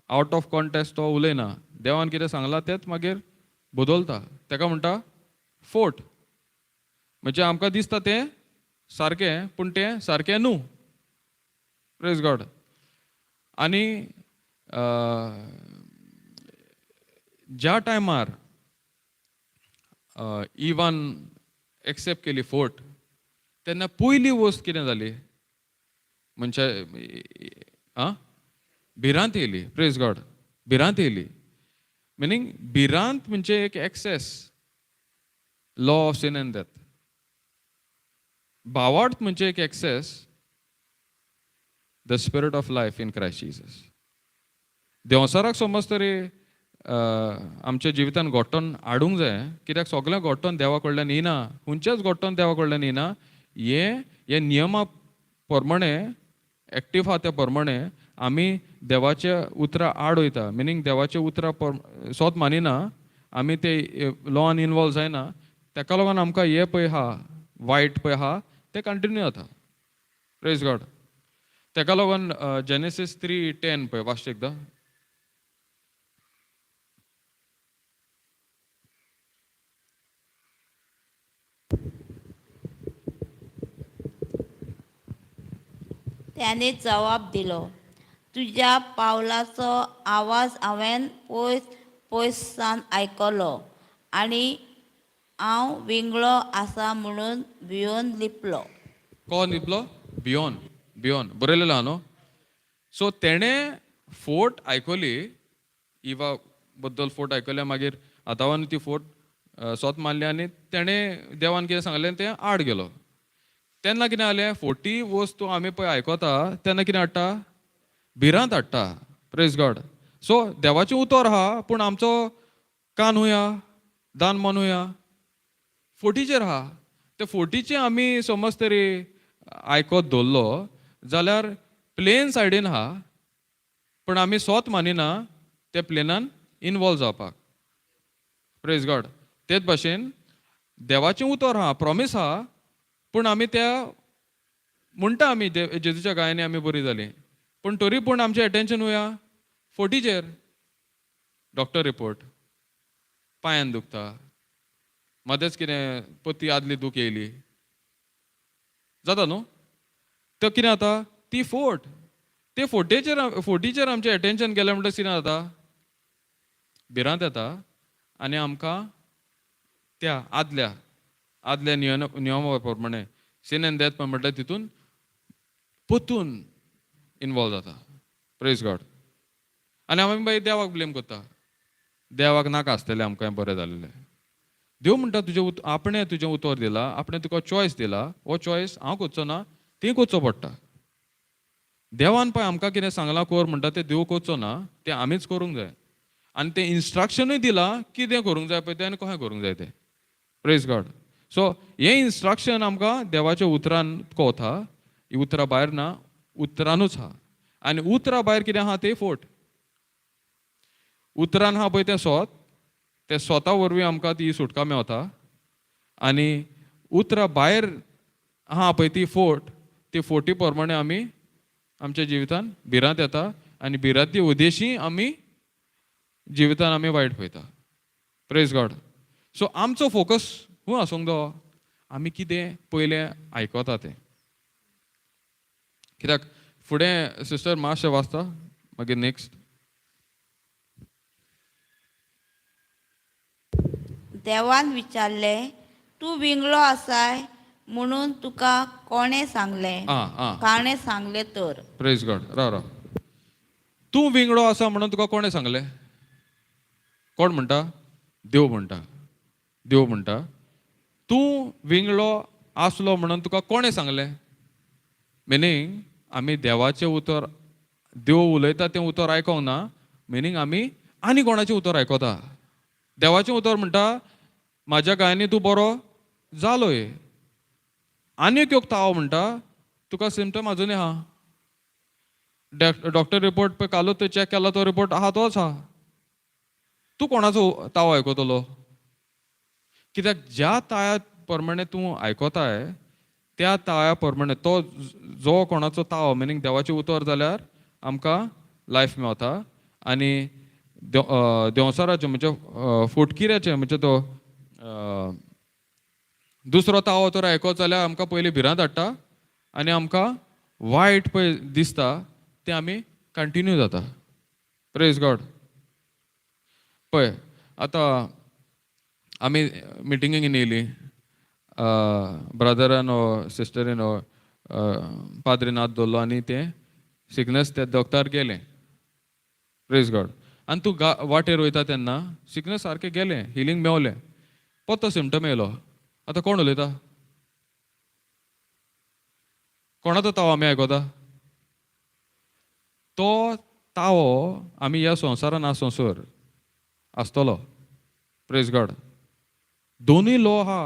S1: आवट ऑफ कॉन्टेक्स्ट तो उलयना. देवान कितें सांगलां तेंच मागीर बदलता. ताका म्हणटा फोट. म्हणजे आमकां दिसता तें सारकें पूण तें सारकें न्हू. Praise God. आनी ज्या टायमार इवान एक्सेप्ट केली फोट तेन्ना पयली वस्त कितें जाली, म्हणजे भिरांत येयली. Praise God. भिरांत येयली. मिनींग भिरांत म्हणजे एक access law of sin and death. भावार्थ म्हणजे एक access the spirit of life in Christ Jesus. देंवसाराक समज तरी आमच्या जिवितान घोट्टोन हाडूंक जाय. कित्याक सगळें घोट्टोन देवा कडल्यान येना. खंयचेच घोट्टोन देवा कडल्यान येना. हे नियमा प्रमाणे एक्टीव आहा त्या प्रमाणे आमी देवाच्या उतरां आड वयता. मिनींग देवाच्या उतरां सोत मानिना, आमी ते लॉन इनवॉल्व जायना. ताका लागून आमकां हे पळय आहा वायट पळय आहा ते कंटिन्यू जाता. Praise God. ताका लागून जेनेसीस 3:10 पळय वाचचें एकदां.
S2: त्याने जबाब दिलो, तुज्या पावलाचो आवाज हांवें पयसान आयकलो आनी हांव विंगळो आसा म्हणून भिवन लिपलो.
S1: कोण लिपलो? भियोन. बरयलेलो आहा न्हू. सो तेणें फोट आयकली. इवा बद्दल फोट आयकल्या मागीर आतावान ती फोट सोत मारली आनी तेणें देवान कितें सांगलें तें आड गेलो. तेन्ना कितें जालें, फोटी वस्तू आमी पळय आयकता तेन्ना कितें हाडटा, भिरांत हाडटा. Praise God. सो देवाचें उतर आहा पूण आमचो कान हुया, दान मन हुया फोटीचेर आहा. ते फोटीचें आमी समज तरी आयकत दवरलो जाल्यार प्लेन सायडीन आहा पूण आमी सोत मानिना ते प्लेनान इनवॉल्व जावपाक. Praise God. तेच भाशेन देवाचें उतर आहा, प्रॉमीस आहा पूण आमी त्या म्हणटा आमी जेजूच्या गायांनी आमी बरी जाली पूण तरी पूण आमचें एटेन्शन हुया फोटीचेर. डॉक्टर रिपोर्ट, पांयान दुखता, मदेंच कितें पती आदली दूख येयली, जाता न्हू. तो कितें जाता ती फोट ते फोटीचेर आमचें एटेन्शन गेलें म्हणटच कितें जाता भिरांत येता आनी आमकां त्या आदल्या नियमा प्रमाणे सीन एंड डेथ म्हणटा तितून पोतून इनवॉल्व जाता. Praise God. आनी आमी मागीर देवाक ब्लेम करता. देवाक नाका आसतलें आमकां हें बरें जालेलें. देव म्हणटा आपणें तुजें उतर दिलां, आपणें तुका चॉयस दिला, हो चॉयस हांव करचो ना, ती करचो पडटा. देवान पळय आमकां कितें सांगलां कर म्हणटा तें देव करचो ना, तें आमीच करूंक जाय. आनी तें इन्स्ट्रक्शनूय दिलां कितें करूंक जाय पळय तें आनी कशें करूंक जाय तें. Praise God. सो हें इन्स्ट्रक्शन आमकां देवाच्या उतरान कवता. ही उतरां भायर ना, उतरानूच आहा. आनी उतरां भायर कितें आहा तें फोट. उतरान आहा पळय तें स्वत, ते स्वता वरवीं आमकां ती सुटका मेवता. आनी उतरां भायर आहा पळय ती फोट, ती फोटी प्रमाणे आमी आमच्या जिवितान भिरांत येता आनी भिरांती उद्देशी आमी जिवितान आमी वायट पळयता. Praise God. सो आमचो फोकस खूंय आसूंक जायो आमी कितें पयलें आयकता तें. कित्याक फुडें सिस्टर मातशें वाचता मागीर नेक्स्ट.
S2: देवान विचारलें, तूं विंगडो आसाय म्हणून तुका कोणें सांगलें? काणें सांगलें तर.
S1: Praise God. राव तूं विंगडो आसा म्हणून तुका कोणें सांगलें? कोण म्हणटा? देव म्हणटा. देव म्हणटा तूं विंगडो आसलो म्हणून तुका कोणें सांगलें? मिनींग आमी देवाचें उतर, देव उलयता तें उतर आयकोंक ना, मिनींग आमी आनी कोणाचें उतर आयकता. देवाचें उतर म्हणटा म्हाज्या गायनी तूं बरो जालोय. आनी एक ताव म्हणटा तुका सिम्टम आजुनूय आहा. डॉक्टर रिपोर्ट पळय कालूच चॅक केला तो रिपोर्ट आहा तोच आहा. तूं कोणाचो ताव आयकतलो? कित्याक ज्या ताया प्रमाणे तूं आयकताय त्या ताया प्रमाणे तो जो कोणाचो ताव मिनींग देवाचें उतर जाल्यार आमकां लायफ मेवता. आनी देंवसाराचें म्हणजे फोटकिऱ्याचें म्हणजे तो दुसरो ताव तर आयकत जाल्यार आमकां पयलीं भिरांत हाडटा आनी आमकां वायट पळय दिसता तें आमी कंटिन्यू जाता. Praise God. पळय आतां आमी मिटिंगेक येयलीं, ब्रदरान ओ सिस्टरीन ओ पाद्रीन हात दवरलो आनी तें सिकनेस त्या दोतोर गेलें. Praise God. आनी तूं वाटेर वयता तेन्ना सिकनेस सारकें गेलें, हिलींग मेवलें, परतो सिम्टम येयलो. आतां कोण उलयता? कोणाचो ताव आमी आयकता? तो तावो आमी ह्या संवसारान आसोसर आसतलो. Praise God. दोनूय लॉ आहा,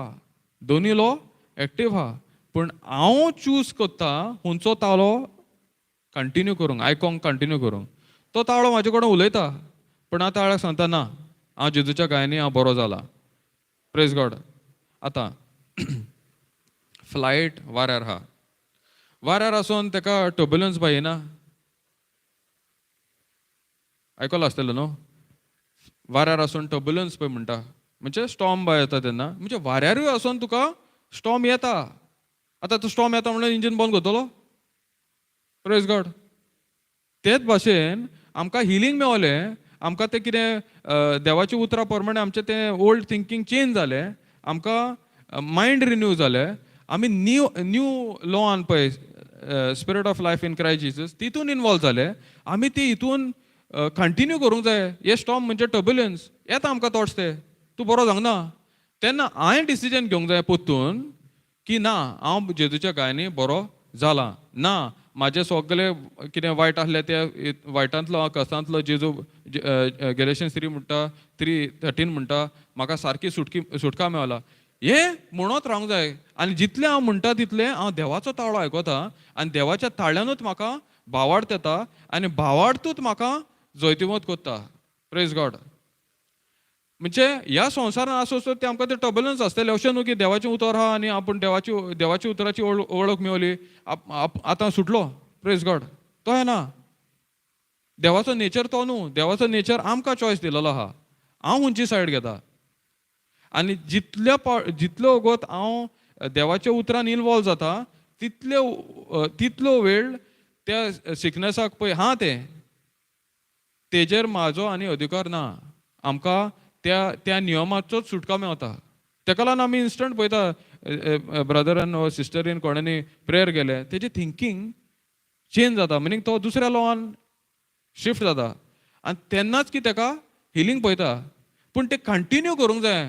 S1: दोनूय लॉ एक्टीव आहा, पूण हांव चूज करता खंयचो तावलो कंटिन्यू करूंक, आयकोंक कंटिन्यू करूंक. तो तावळो म्हाजे कडेन उलयता पूण हांव तावळ्याक सांगता ना, हांव जेजूच्या गायनी हांव बरो जाला. Praise God. आतां फ्लायट वाऱ्यार आहा, वाऱ्यार आसून ताका टर्ब्युलन्स बाय येना. आयकला आसतलें न्हू? वाऱ्यार आसून टर्ब्युलन्स पळय म्हणटा म्हणजे स्टॉर्म बाय येता तेन्ना, म्हणजे वाऱ्यारूय आसून तुका स्टॉर्म येता. आतां तो स्टॉर्म येता म्हणून इंजीन बंद करतलो? Praise God. तेच भाशेन आमकां हिलींग मेवलें, आमकां तें कितें देवाच्या उतरा प्रमाणे आमचें तें ओल्ड थिंकींग चेंज जालें, आमकां मायंड रिन्यू जालें, आमी न्यू लॉन पळय spirit of life in Christ Jesus तितून इनवॉल्व जाले. आमी ती हितून कंटिन्यू करूंक जाय. हे स्टॉर्म म्हणजे टर्ब्युलन्स येता आमकां थॉट्स, ते तूं बरो जावंक ना. तेन्ना हांवें डिसिजन घेवंक जाय पोत्तून की ना, हांव जेजूच्या गायनी बरो जाला. ना, म्हाजें सगळें कितें वायट आहलें तें वायटांतलो कसांतलो जेजू गॅलेशियन्स 3:13 म्हणटा म्हाका सारकी सुटका मेवला. हें म्हणत रावंक जाय. आनी जितलें हांव म्हणटा तितलें हांव देवाचो ताळो आयकता आनी देवाच्या ताळ्यानूच म्हाका भावार्थ येता आनी भावार्थूच म्हाका जैतिवंत करता. Praise God. म्हणजे ह्या संवसारान आसोसर ते आमकां ते टर्ब्युलन्स आसतले. अशें न्हू की देवाचें उतर आहा आनी आपूण देवाच्या उतराची वळख मेवली आतां सुटलो. Praise God. तो ना, देवाचो नेचर तो न्हू. देवाचो नेचर आमकां चॉयस दिलेलो आहा. हांव खंयची सायड घेता. आनी जितलो वगत हांव देवाच्या उतरान इनवॉल्व जाता तितलो वेळ त्या सिकनेसाक पळय हा तेजेर म्हाजो आनी अधिकार ना. आमकां त्या नियमाचोच सुटका मेवता. तेका लागून आमी इन्स्टंट पळयता ब्रदरान वा सिस्टरीन कोणानी प्रेयर केले तेजे थिंकींग चेंज जाता. मिनींग तो दुसऱ्या लॉवान शिफ्ट जाता आनी तेन्नाच की तेका हिलींग पळयता. पूण ते कंटिन्यू करूंक जाय.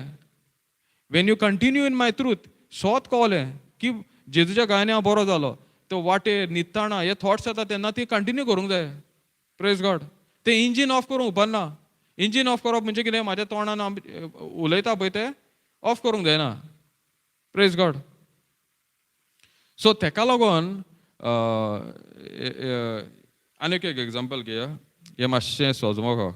S1: Wien you continue in my truth सोत कळलें की जेजूच्या गायने हांव बरो जालो. तो वाटेर न्हिदताना हे थॉट्स येता तेन्ना ती कंटिन्यू करूंक जाय. Praise God. ते इंजीन ऑफ करूंक उपकारना. इंजीन ऑफ करप म्हणजे कितें म्हाज्या तोंडान उलयता पळय ते ऑफ करूंक जायना. Praise God. सो तेका लागून आनीक एक एग्जाम्पल घेया. हे मातशें सोजमोगा.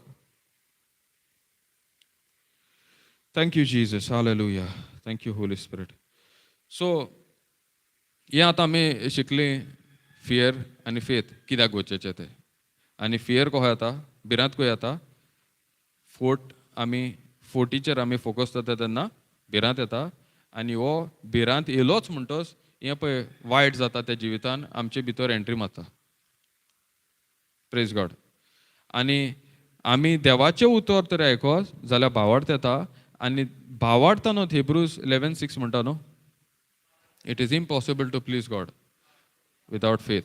S1: Thank you Jesus. Hallelujah. Thank you Holy Spirit. So हे आतां आमी शिकली फियर आनी फेथ कित्याक गोंयचें तें. आनी फियर कसो येता, भिरांत खंय येता, फोटीचेर आमी फोकस जाता तेन्ना भिरांत येता. आनी हो भिरांत येयलोच म्हणटच हें पळय वायट जाता त्या जिवितान आमचे भितर एंट्री मारता. Praise God. आनी आमी देवाचें उतर तर आयकोत जाल्यार भावार्थ येता. आनी भावार्थ न्हू हिब्रूज 11:6 म्हणटा न्हू, it is impossible to please God without faith.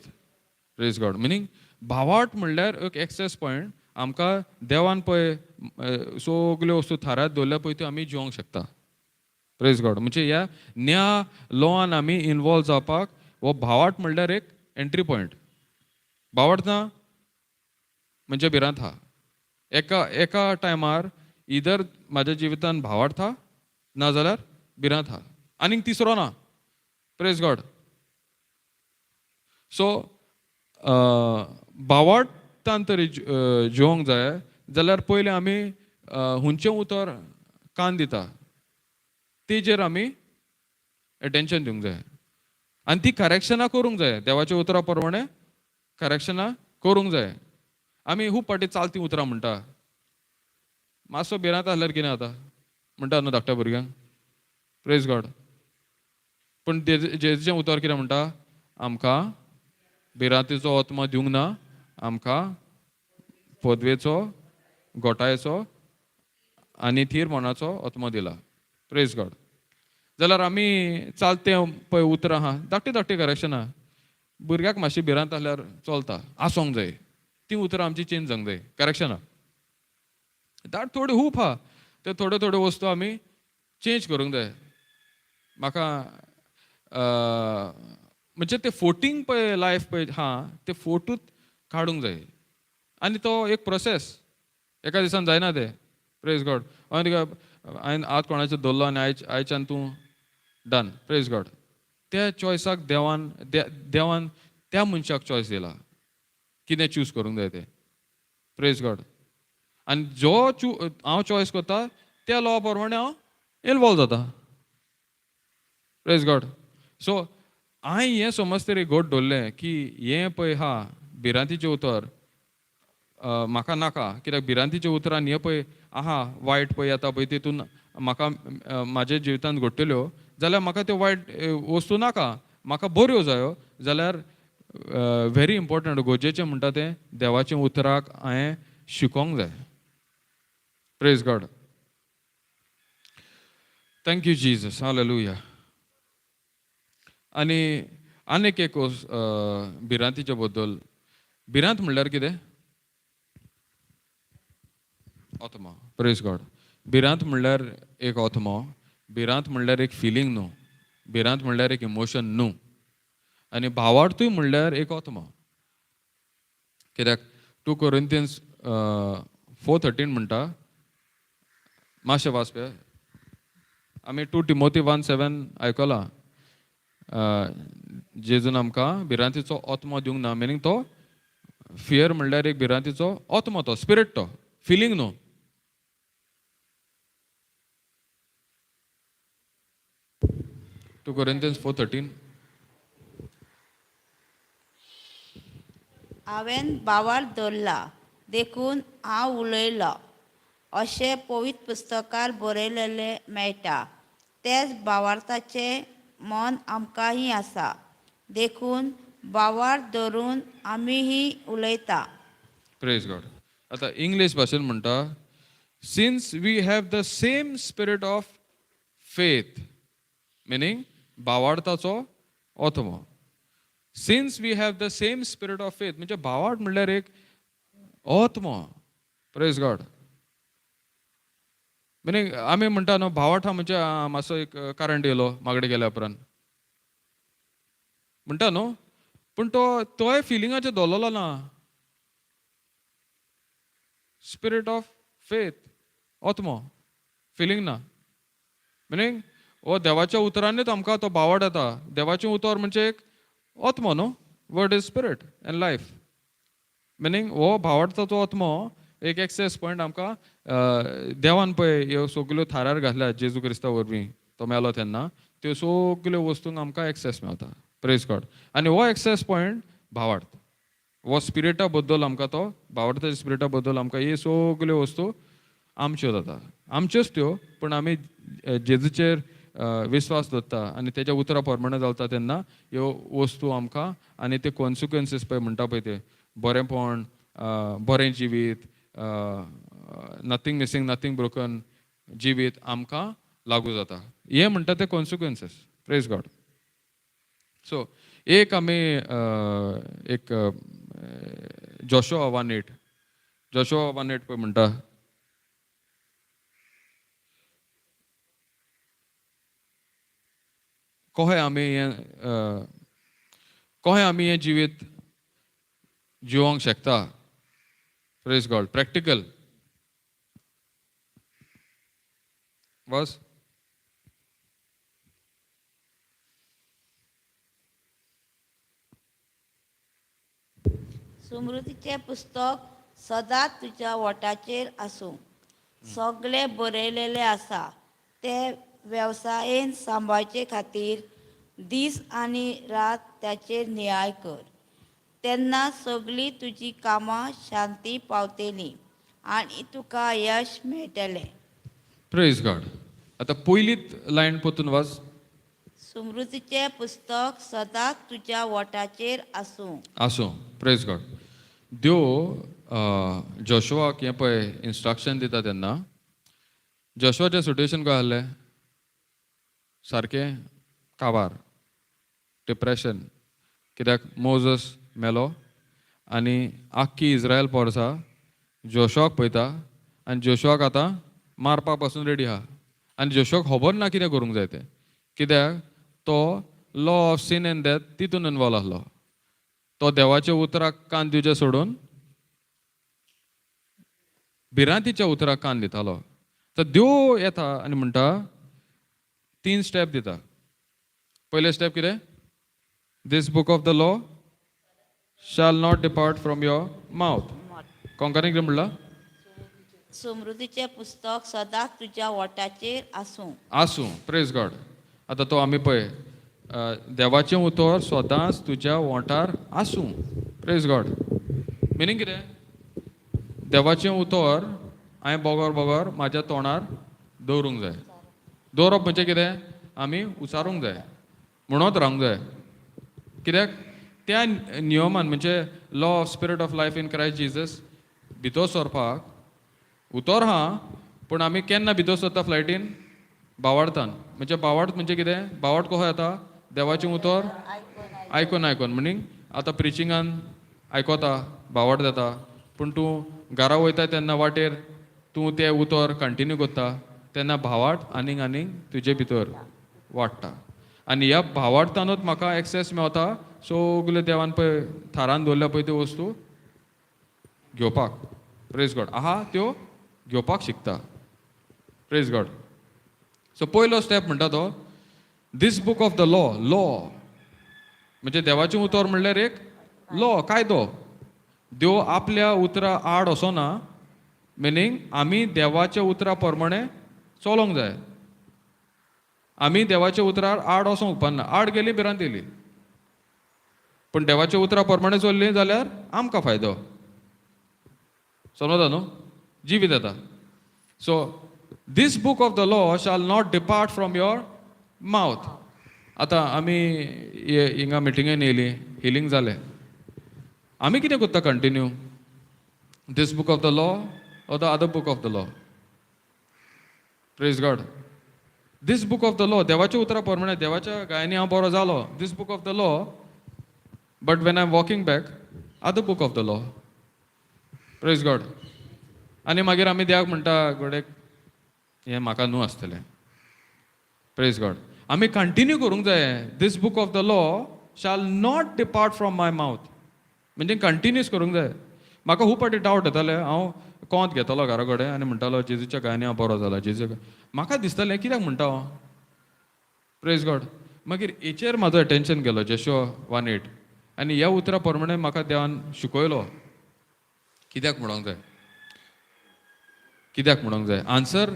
S1: Praise God. Meaning भावार्थ म्हणल्यार एक एक्सेस पॉयंट. आमकां देवान पळय सगल्यो वस्तू थारात दवरल्या पळय त्यो आमी जिवंक शकता. Praise God. म्हणजे ह्या न्या लॉवान आमी इनवॉल्व जावपाक हो भावार्थ म्हणल्यार एक एंट्री पॉयंट. भावार्थ ना म्हणजे भिरांत हा. एका टायमार इधर म्हाज्या जिवितान भावार्थ हा नाजाल्यार भिरांत हा. आनीक तिसरो ना. Praise God. सो भावार्थान तरी जिवंक जाय जाल्यार पयलीं आमी हुंचें उतर कान दिता तेजेर आमी एटेन्शन दिवंक जाय. आनी ती करेक्शनां करूंक जाय. देवाच्या उतरा प्रमाणे करेक्शनां करूंक जाय. आमी खूब पाटी चालती उतरां म्हणटा. मातसो भिरांत आसल्यार कितें जाता म्हणटा न्हू धाकट्या भुरग्यांक. Praise God. पूण जेजूचें उतर कितें म्हणटा, आमकां भिरांतीचो आत्मा दिवंक ना, आमकां पदवेचो, गोटायेचो आनी थीरपणाचो आत्मा दिला. Praise God. जाल्यार आमी चालतें पळय उतरां आहा धाकटी करेक्शनां. भुरग्याक मातशी भिरांत आसल्यार चलता, आसोंक जाय. ती उतरां आमची चेंज जावंक जाय. करेक्शनां थोडी खूब आहा. ते थोड्यो वस्तू आमी चेंज करूंक जाय. म्हाका म्हणजे ते फोटींग पळय लायफ पळय हा ते फोटूच काडूंक जाय. आनी तो एक प्रोसेस एका दिसान जायना ते. Praise God. हांवें आज कोणाचो दवरलो आनी आयच्यान तूं डन. Praise God. त्या चॉयसाक देवान त्या मनशाक चॉयस दिला कितें चूज करूंक जाय ते. Praise God. आनी हांव चॉयस करता त्या लॉ प्रमाणे हांव इनवॉल्व जाता. Praise God. सो हांवें हें समज तरी घोट दवरलें की हें पळय हा भिरांतीचें उतर म्हाका नाका. कित्याक भिरांतीच्या उतरान हें पळय आहा वायट पळय येता पळय तितून म्हाका म्हाज्या जिवितांत घडटल्यो जाल्यार म्हाका त्यो वायट वस्तू नाका. म्हाका बऱ्यो जायो जाल्यार व्हेरी इम्पॉर्टंट गरजेचें म्हणटा तें देवाचें उतराक हांवें शिकोंक जाय. Praise God. Thank you Jesus. Hallelujah. आनी आनीक एक भिरांतीच्या बद्दल. भिरांत म्हणल्यार कितें? आत्मा. Praise God. भिरांत म्हणल्यार एक आत्मा. भिरांत म्हणल्यार एक फिलींग न्हू. भिरांत म्हणल्यार एक इमोशन न्हू. आनी भावार्थूय म्हणल्यार एक आत्मा. कित्याक 2 कोरिंथियन्स 4:13 म्हणटा. मातशें वाचप्या. आमी 2 टिमोथी 1:7 आयकलां. जेजून आमकां भिरांतीचो आत्मा दिवंक ना. मिनींग तो फियर म्हणल्यार एक भिरांतीचो आत्मा, तो स्पिरीट, तो फिलींग न्हू. 2 कोरिंथियन्स 4:13.
S2: हांवें भावार्थ दवरला देखून हांव उलयलो अशें पवित्र पुस्तकार बरयलेलें मेळटा. तेच भावार्थाचें मन आमकांय आसा. देखून बावार्थ धरून आमीही उलयता.
S1: Praise God. आता इंग्लिश भाशेन म्हणटा, since we have the same spirit of faith, meaning भावार्थाचो ओथमो. Since we have the same spirit of faith म्हणजे भावार्थ म्हणल्यार एक ओथमो. Praise God. मिनींग आमी म्हणटा न्हू भावार्थ हा म्हणजे मातसो एक करंट येयलो मागडे गेल्या उपरांत म्हणटा न्हू, पूण तोय फिलिंगाचे दवरलेलो ना. स्पिरिट ऑफ फेथ ओथमो, फिलिंग ना. मिनींग हो देवाच्या उतरांनीच आमकां तो भावार्थ येता. देवाचें उतर म्हणजे एक ओथमो न्हू. Word is spirit end life. Meaning हो भावार्थाचो ओथमो एक एक्सेस पॉयंट आमकां देवान पळय ह्यो सगल्यो थारार घातल्यात जेजू क्रिस्ता वरवीं तो मेलो तेन्ना, त्यो सगल्यो वस्तूंक आमकां एक्सेस मेळटा. Praise God. आनी हो एक्सेस पॉयंट भावार्थ. हो स्पिरिटा बद्दल आमकां तो भावार्थाच्या स्पिरिटा बद्दल आमकां हे सगल्यो वस्तू आमच्यो जाता. आमच्योच त्यो, पूण आमी जेजूचेर विश्वास दवरता आनी तेच्या उतरा प्रमाणे चलता तेन्ना ह्यो वस्तू आमकां आनी ते कॉन्सिक्वन्सीस पळय म्हणटा पळय ते बरेंपण, बरें जिवीत, नथींग मिसींग नथींग ब्रोकन जिवीत आमकां लागू जाता. हे म्हणटा ते कॉन्सिक्वन्सीस. Praise God. सो एक आमी एक जोशुआ 1:8 जोशुआ 1:8 पळय म्हणटा, कशें आमी हें जिवीत जिवोंक शकता. Praise God. प्रॅक्टिकल बस.
S2: स्मृतीचे पुस्तक सदांच तुज्या ओठाचेर आसूं. सगळे बरयलेले आसा ते वेवसायेन सांबाळचे खातीर दीस आनी रात त्याचेर नियाळ कर. तेन्ना सगळीं तुजी कामां शांती पावतलीं आनी तुका यश मेळटलें.
S1: Praise God. आता पयलीच लायन पोतून वाच.
S2: स्मृतीचे पुस्तक सदांच तुज्या ओठाचेर आसूं.
S1: आसूं. Praise God. देव जोशुआक हें पळय इन्स्ट्रक्शन दिता तेन्ना जोशुआचें सिट्युएशन कशें आहलें, सारकें काबार, डिप्रेशन. कित्याक मोजस मेलो आनी आख्खी इज्रायल पोरसां जोशुआक पळयता आनी जोशुआक आतां मारपाक पासून रेडी आहा. आनी जोशुआक खबर ना कितें करूंक जाय तें. कित्याक तो law of sin and death तितून इनवॉल्व आहलो. तो देवाच्या उतराक कान दिवचे सोडून भिरांतीच्या उतराक कान दितालो. तर देव येता आनी म्हणटा 3 स्टेप दिता. पयले स्टेप कितें? This book of the law shall not depart from your mouth. Konkani कितें म्हणला?
S2: स्मृतीचे पुस्तक सदांच तुज्या ओठाचेर आसूं.
S1: आसूं. Praise God. आतां तो आमी पळय देवाचें उतर सदांच तुज्या ओंठार आसूं. Praise God. मिनींग कितें? देवाचें उतर हांवें बोगोर बोगोर म्हाज्या तोंडार दवरूंक जाय. दवरप म्हणजे कितें? आमी उचारूंक जाय, म्हणत रावंक जाय. कित्याक त्या नियमान म्हणजे law of spirit of life in Christ Jesus भितर सरपाक उतर आहा, पूण आमी केन्ना भितर सरता फ्लायटीन? भावार्थान. म्हणजे भावार्थ म्हणजे कितें? भावार्थ कसो येता? देवाचें उतर आयकून आयकून. मिनींग आतां प्रिचिंगान आयकोता भावार्थ येता, पूण तूं घरा वयता तेन्ना वाटेर तूं तें उतर कंटिन्यू करता तेन्ना भावार्थ आनीक आनीक तुजे भितर वाडटा. आनी ह्या भावार्थानूच म्हाका एक्सेस मेवता सगल्यो देवान पळय थारान दवरल्या पळय त्यो वस्तू घेवपाक. Praise God. आहा त्यो घेवपाक शिकता. Praise God. सो पयलो स्टेप म्हणटा तो this book of the law. Law म्हणजे देवाचें उतर म्हणल्यार एक लॉ, कायदो. देव आपल्या उतरा आड वचोना. मिनींग आमी देवाच्या उतरा प्रमाणे चलोंक जाय. आमी देवाच्या उतरार आड वचोंक उपकारना. आड गेली भिरांत येयली. पूण देवाच्या उतरा प्रमाणे चल्लीं जाल्यार आमकां फायदो. समजता न्हू? जिवीत येता. So this book of the law shall not depart from your mouth. आतां आमी हिंगा मिटिंगेन येयली, हिलींग जालें. आमी कितें कोत्ता continue? This book of the law or the other book of the law? Praise God. This book of the law, देवाच्या उतरा प्रमाणे, देवाच्या गायनी हांव बरो जालो, this book of the law. But when I am walking back, other book of the law. Praise God. आनी मागीर आमी देवाक म्हणटा गोडेक हें म्हाका न्हू आसतलें. Praise God. आमी कंटिन्यू करूंक जाय. This book of the law shall not depart from my mouth. म्हणजे कंटिन्यूस करूंक जाय. म्हाका खूब पाटी डावट येताले. हांव कोंत घेतालो घरा कडेन आनी म्हणटालो जेजूच्या गायनी हांव बरो जाला, जेजू. म्हाका दिसतालें कित्याक म्हणटा हांव. Praise God. मागीर हेचेर म्हाजो अटेन्शन गेलो, जेशुआ 1:8. आनी ह्या उतरा प्रमाणे म्हाका देवान शिकयलो कित्याक म्हणूंक जाय, कित्याक म्हणूंक जाय. आन्सर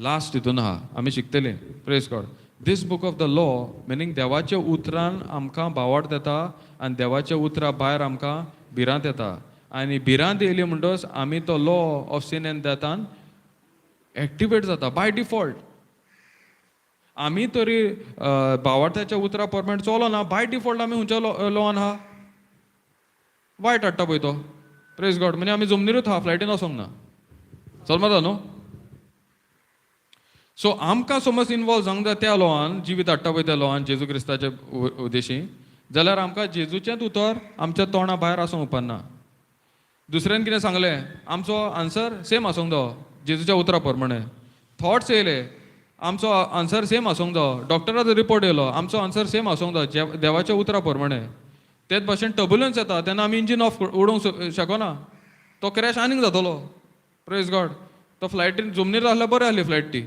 S1: लास्ट हितून आहा, आमी शिकतलीं. Praise God. This book of the law meaning देवाच्या उतरान आमकां भावार्थ येता आनी देवाच्या उतरा भायर आमकां भिरांत येता. आनी भिरांत येयली म्हणटच आमी तो लॉ ऑफ सीन एंड डेथान एक्टिवेट जाता बाय डिफॉल्ट. आमी तरी भावार्थाच्या उतरा प्रमाणे चलो ना, बाय डिफॉल्ट आमी खंयच्या लॉवान आहा? वायट हाडटा पळय तो. Praise God. म्हणजे आमी जमनीरूच आहा, फ्लायटीन वचोंक ना. चलता न्हू. सो आमकां समज इनवॉल्व जावंक जाय त्या लॉवान, जिवीत हाडटा पळय त्या लॉवान, जेजू क्रिस्ताच्या उद्देशी, जाल्यार आमकां जेजूचेंच उतर आमच्या तोंडा भायर आसूंक उपकारना. दुसऱ्यान कितें सांगलें, आमचो आन्सर सेम आसूंक जायो जेजूच्या उतरा प्रमाणे. थॉट्स येयले, आमचो आन्सर सेम आसूंक जायो. डॉक्टराचो रिपोर्ट येयलो, आमचो आन्सर सेम आसूंक जायो देवाच्या उतरा प्रमाणे. तेच भाशेन टर्ब्युलन्स येता तेन्ना आमी इंजीन ऑफ उडोवंक शकना. तो क्रॅश आनीक जातलो. Praise God. तो फ्लायटीन जमनीर आसल्यार बरें आहली फ्लायट ती.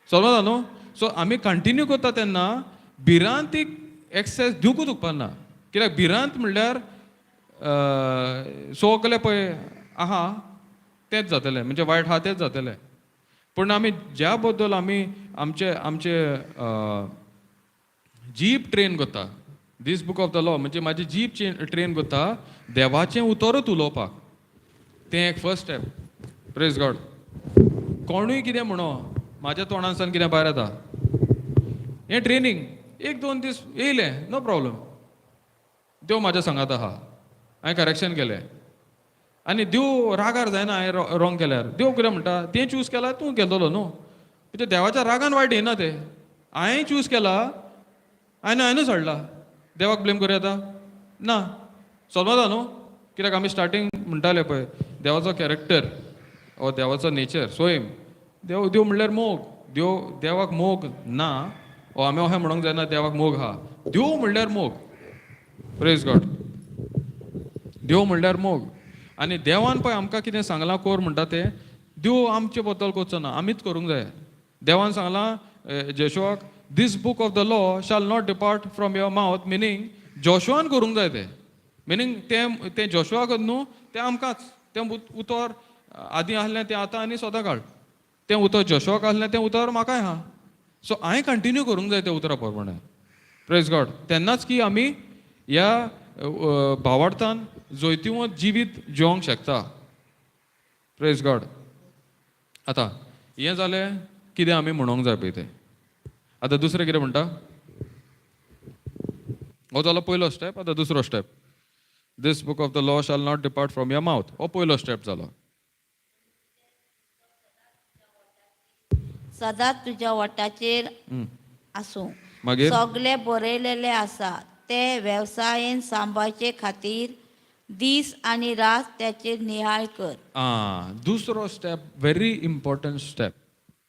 S1: समजता न्हू. सो आमी कंटिन्यू करता तेन्ना भिरांतीक एक्सेस दिवंकूच उपकारना. कित्याक भिरांत म्हणल्यार सगलें पळय आहा तेंच जातलें, म्हणजे वायट आहा तेंच जातलें. पूण आमी ज्या बद्दल आमी आमचे जीब ट्रेन करता. दीस बूक ऑफ द लॉ म्हणजे म्हाजी जीब ट्रेन करता देवाचें उतरूच उलोवपाक. तें एक फर्स्ट स्टेप. Praise God. कोणूय कितें म्हणो, म्हाज्या तोंडांसान कितें भायर येता, हें ट्रेनींग 1-2 दीस येयलें, नो प्रॉब्लम. देव म्हाज्या सांगात आहा, हांवें करेक्शन केलें. आनी देव रागार जायना हांवें रॉंग केल्यार. देव कितें म्हणटा, तें चूज केला तूं केलोलो न्हू. म्हणजे देवाच्या रागान वायट येना तें. हांवें चूज केला, हांवेंच हाडला. देवाक ब्लेम करूं येता ना. समजता न्हू. कित्याक आमी स्टार्टींग म्हणटाले पळय देवाचो कॅरेक्टर ओ देवाचो नेचर स्वयं. देव म्हणल्यार मोग. देवाक मोग ना, ओ आमी अशें म्हणूंक जायना देवाक मोग आहा. देव म्हणल्यार मोग. Praise God. देव म्हणल्यार मोग. आनी देवान पळय आमकां कितें सांगलां कोर म्हणटा तें देव आमचे बद्दल करचो ना, आमीच करूंक जाय. देवान सांगलां जेशुआक, this book of the law shall not depart from your mouth. Meaning जोशुआन करूंक जाय तें. मिनींग तें जोशुआक न्हू, तें आमकांच. तें उतर आदीं आहलें तें आतां आनी सदां काळ. तें उतर जोशुआक आहलें तें उतर म्हाकाय आहा. सो हांवें कंटिन्यू करूंक जाय तें उतरा प्रमाणे. Praise God. तेन्नाच की आमी ह्या भावार्थान जोयतिवंत जिवीत जिवंक शकता. Praise God. आतां हें जालें कितें आमी म्हणूंक जाय पळय तें. आतां दुसरें कितें म्हणटा, हो जालो पयलो स्टेप. आतां दुसरो step, this book of the law shall not depart from your mouth. हो पयलो स्टेप जालो.
S2: सदांच तुज्या वटाचेर आसूं.
S1: मागीर
S2: सगळे बरयलेले आसा ते वेवसायेन सांबाळचे खातीर दीस आनी रात त्याचेर नियाळ कर.
S1: दुसरो स्टेप, व्हेरी इम्पॉर्टंट स्टेप,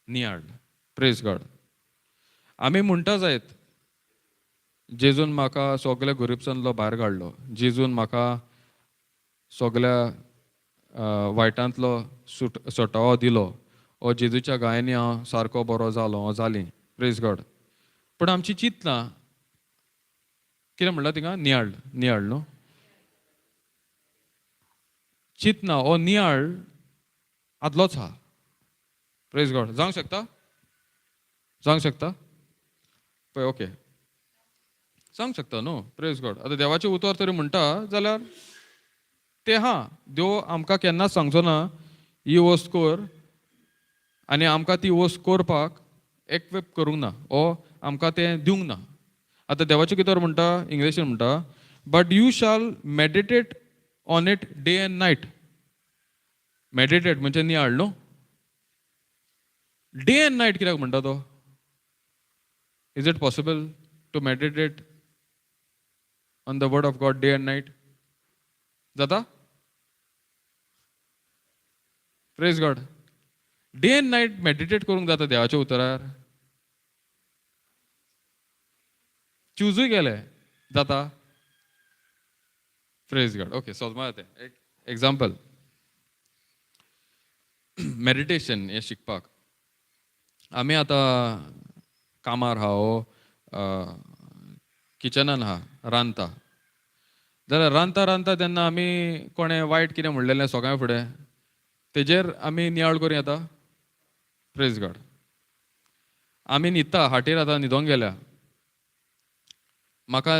S1: नियाळ. Praise God. आमी म्हणटा जायत जेजून म्हाका सगल्या गरीबसांतलो भायर काडलो, जेजून म्हाका सगल्या वायटांतलो सुटावो दिलो, ओ जेजूच्या गायनी हांव सारको बरो जालो, हांव जाली. Praise God. पूण आमची चिंतना कितें म्हणला थिंगा, नियाळ. नियाळ न्हू. चिंतना ओ नियाळ आदलोच आहा. Praise God. जावंक शकता, जावंक शकता पळय. ओके, जावंक शकता न्हू. Praise God. आतां देवाचें उतर तरी म्हणटा जाल्यार तें हा. देव आमकां केन्नाच सांगचो ना ही वस्त कर आनी आमकां ती वस्त करपाक एक्विप करूंक ना, ओ आमकां तें दिवंक ना. आतां देवाचें कितें म्हणटा इंग्लिशीन म्हणटा but you shall meditate on it day and night. Meditate म्हणजे नियाळ न्हू. डे एंड नायट कित्याक म्हणटा तो? Is it possible to meditate on the word of God day and night? जाता? Praise God. Day and night meditate करूंक जाता देवाच्या उतरार? चूजूय केले जाता? Praise God. ओके, सोजमा जाता. एक एक्झाम्पल, मेडिटेशन हे शिकपाक आमी आतां कामार आहा ओ किचनान आहा, रांदता जाल्यार रांदता रांदता तेन्ना आमी कोणें वायट कितें म्हणलेलें सगळ्यां फुडें तेजेर आमी नियाळ करूं येता? Praise God. आमी न्हिदता, हाटीर आतां न्हिदोंक गेल्या, म्हाका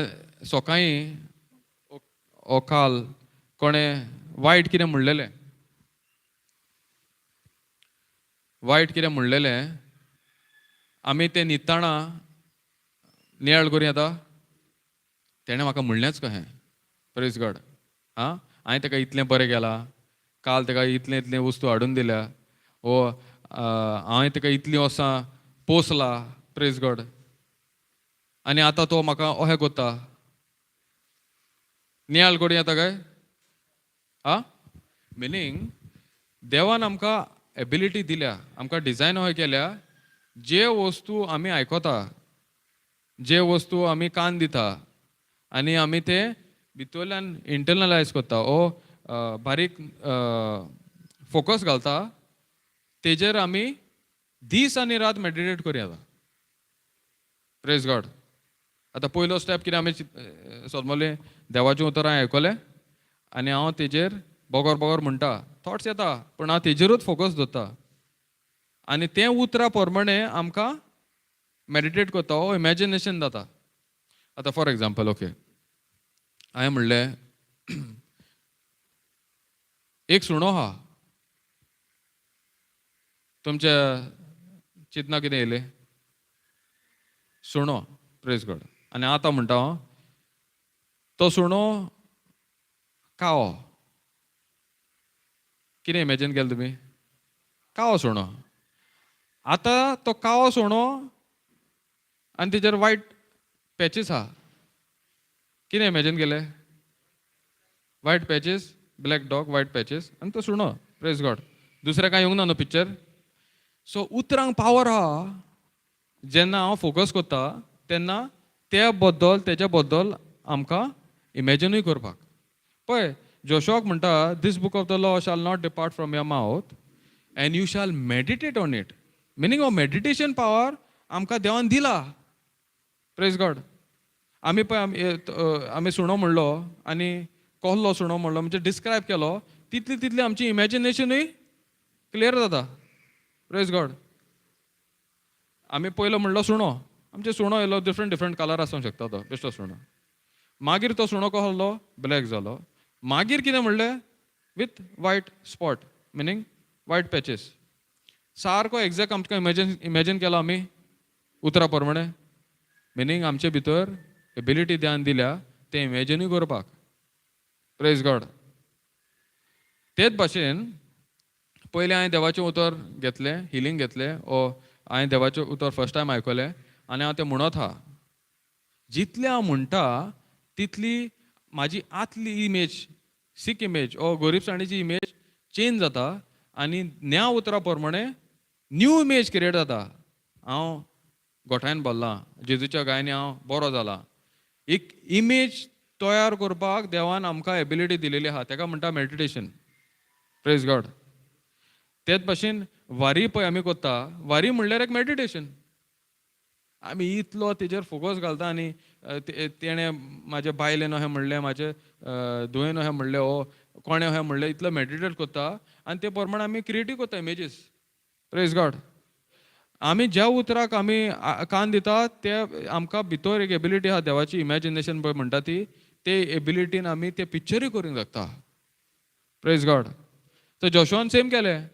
S1: सकाळीं ओ काल कोणें वायट कितें म्हणलेलें, आमी तें न्हिदताना नियाळ करूं येता? तेणें म्हाका म्हणलेंच कशें. Praise God. हांवें ताका इतलें बरें केलां, काल ताका इतलें इतलें वस्तू हाडून दिल्या, वो हांवें ताका इतलीं वर्सां पोसलां. Praise God. आनी आतां तो म्हाका अशें कोत्ता. नियाळ करूं येता काय? मिनींग देवान आमकां एबिलिटी दिल्या, आमकां डिझायन अशें केल्या, जे वस्तू आमी आयकोता, जे वस्तू आमी कान दिता आनी आमी ते भितरल्यान इंटरनलायज करता ओ बारीक फोकस घालता, तेजेर आमी दीस आनी रात मेडिटेट करूं येता. Praise God. आतां पयलो स्टेप कितें आमी सोदमोलें देवाचें उतर हांवें आयकलें आनी हांव तेजेर बोगोर बोगोर म्हणटा. थॉट्स येता पूण हांव तेजेरूच फोकस दवरता आनी तें उतरां प्रमाणें आमकां मेडिटेट करता ओ इमॅजिनेशन जाता. आतां फॉर एग्जाम्पल, ओके, हांवें म्हणलें एक सुणो आहा, तुमच्या चिंतना कितें येयलें? सुणो. Praise God. आनी आतां म्हणटा हांव तो सुणो कावो. कितें इमॅजीन केलें तुमी? कावो सुणो. आतां तो कावो सुणो आनी तेजेर वायट पॅचीस आहा. कितें इमॅजीन केलें? वायट पॅचीस, ब्लॅक डॉग, वायट पॅचीस आनी तो सुणो. Praise God. दुसरें कांय येवंक ना न्हू पिक्चर? सो उतरांक पावर आहा. जेन्ना हांव फोकस करता तेन्ना तेच्या बद्दल आमकां इमॅजिनूय करपाक. पळय, जोशुआक म्हणटा this book of the law shall not depart from your mouth and you shall meditate on it. Meaning हो मेडिटेशन पावर आमकां देवान दिला. Praise God. आमी पळय आमी सुणो म्हणलो आनी कसलो सुणो म्हणलो म्हणजे डिस्क्रायब केलो, तितली आमची इमॅजिनेशनूय क्लियर जाता. Praise God. आमी पयलो म्हणलो सुणो, आमचे सुणो येयलो डिफरंट कलर आसूंक शकता तो बेश्टो सुणो. मागीर तो सुणो कसो जालो? ब्लॅक जालो. मागीर कितें म्हणलें? With Wyatt spot, meaning Wyatt patches. सारको एक्झॅक्ट आमकां इमॅजीन केलो आमी उतरा प्रमाणें. मिनींग आमचे भितर एबिलिटी ध्यान दिल्या तें इमॅजिनूय करपाक. Praise God. तेच भाशेन पयलें हांवें देवाचें उतर घेतलें, हिलींग घेतलें, ओ हांवें देवाचें उतर फर्स्ट टायम आयकलें आनी हांव तें म्हणत आहा. जितलें हांव म्हणटा तितली म्हाजी आतली इमेज, सीक इमेज ओ गरीबसाणीची इमेज चेंज जाता आनी न्या उतरा प्रमाणें न्यू इमेज क्रिएट जाता. हांव गोठायन भरलां, जेजूच्या गायनी हांव बरो जाला. एक इमेज तयार करपाक देवान आमकां एबिलिटी दिलेली आहा, तेका म्हणटा मेडिटेशन. Praise God. तेच भाशेन वारी पळय आमी करता, वारी म्हणल्यार एक मेडिटेशन. आमी इतलो तेजेर फोकस घालता आनी तेणें म्हाज्या बायलेन अशें म्हणलें, म्हाजे धुवेन अशें म्हणलें, ओ कोणें अशें म्हणलें, इतलो मेडिटेट करता आनी ते प्रमाणे आमी क्रिएटीव करता इमेजीस. Praise God. आमी ज्या उतराक आमी कान दिता ते आमकां भितर एक एबिलिटी आहा देवाची, इमॅजिनेशन पळय म्हणटा ती, ते एबिलिटीन आमी ते पिक्चरूय करूंक शकता. Praise God. तर जोशुआन सेम केलें.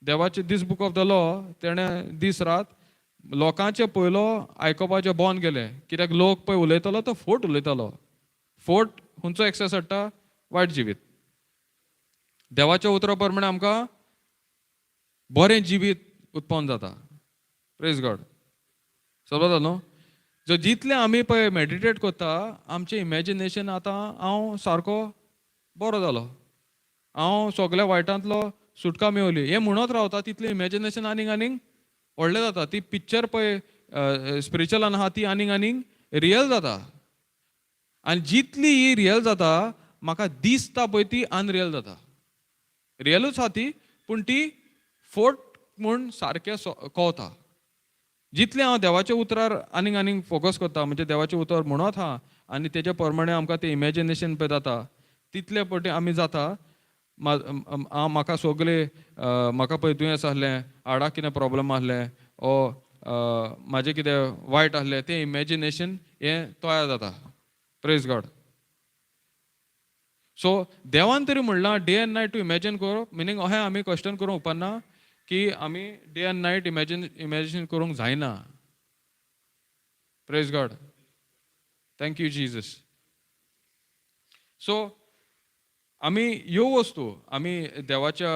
S1: देवाचे दीस बूक ऑफ द लॉ तेणें दीस रात लोकांचे पयलो आयकोपाचे बंद केले, कित्याक लोक पळय उलयतालो तो फोट उलयतालो. फोट खंयचो एक्सेस हाडटा? वायट जिवीत. देवाच्या उतरा प्रमाणे आमकां बरें जिवीत उत्पन्न जाता. Praise God. समजता न्हू? जो जितले आमी पळय मेडिटेट करता, आमचें इमॅजिनेशन आतां हांव सारको बरो जालो. हांव सगल्या वायटांतलो सुटका मेवली हें म्हणत रावता तितलें इमॅजिनेशन आनीक आनीक व्हडलें जाता. ती पिक्चर पळय स्पिरिच्युअलान आहा ती आनीक आनीक रियल जाता. आनी जितली ही रियल जाता, म्हाका दिसता पळय ती अनरियल जाता. रियलूच आहा ती, पूण ती फोट म्हूण सारकें कळता. जितलें हांव देवाच्या उतरार आनीक आनीक फोकस करता, म्हणजे देवाचें उतर म्हणत आहा आनी तेजे प्रमाणे आमकां तें इमॅजिनेशन पळय जाता, तितले पटी आमी जाता. म्हाका सगळे म्हाका पळय दुयेंस आहलें, हाडाक कितें प्रॉब्लम आहलें, ओ म्हाजें कितें वायट आहलें, तें इमॅजिनेशन हें तयार जाता. Praise God. सो देवान तरी म्हणलां day and night to imagine करप, मिनींग अहें आमी क्वेश्चन करूंक उपकारना की आमी डे एंड नायट इमॅजिन करूंक जायना. Praise God. Thank you Jesus. So आमी ह्यो वस्तू आमी देवाच्या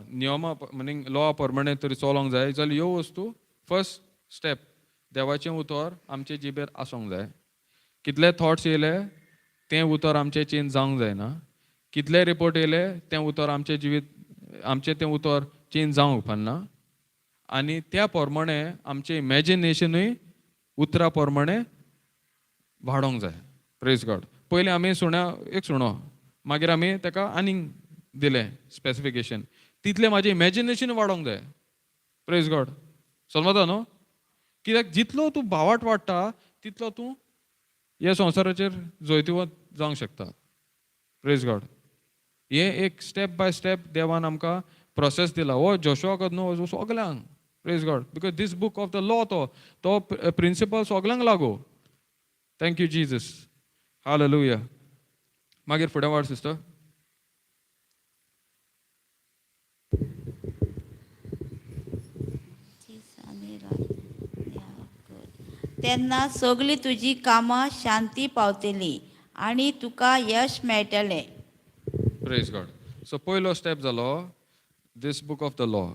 S1: नियमा मिनींग लॉ प्रमाणे तरी चलोंक जाय जाल्यार ह्यो वस्तू फर्स्ट स्टेप देवाचें उतर आमचे जिबेर आसूंक जाय. कितले थॉट्स येयले तें उतर आमचें चेंज जावंक जायना. कितले रिपोर्ट येयले तें उतर आमचें जिवीत आमचें तें उतर चेंज जावंक उपकारना. आनी त्या प्रमाणे आमचें इमॅजिनेशनूय उतरा प्रमाणे वाडोंक जाय. Praise God. पयलीं आमी एक सुणो, मागीर आमी ताका आनीक दिलें स्पेसिफिकेशन, तितलें म्हाजें इमॅजिनेशन वाडोंक जाय. Praise God. समजता न्हू? कित्याक जितलो तूं भावार्थ वाडटा तितलो तूं ह्या संवसाराचेर जैतिवंत जावंक शकता. Praise God. हें एक स्टेप बाय स्टेप देवान आमकां प्रोसेस दिला. हो जोशुआक न्हू, सगल्यांक. Praise God. Because this book of the law तो प्रिंसिपल सगल्यांक लागू. Thank you Jesus. हालेलुया. मागीर फुडें वाड सिस्टर.
S2: तेन्ना सगळीं तुजी कामां शांती पावतली आनी तुका यश मेळटलें.
S1: Praise God. सो पयलो स्टेप जालो this book of the law.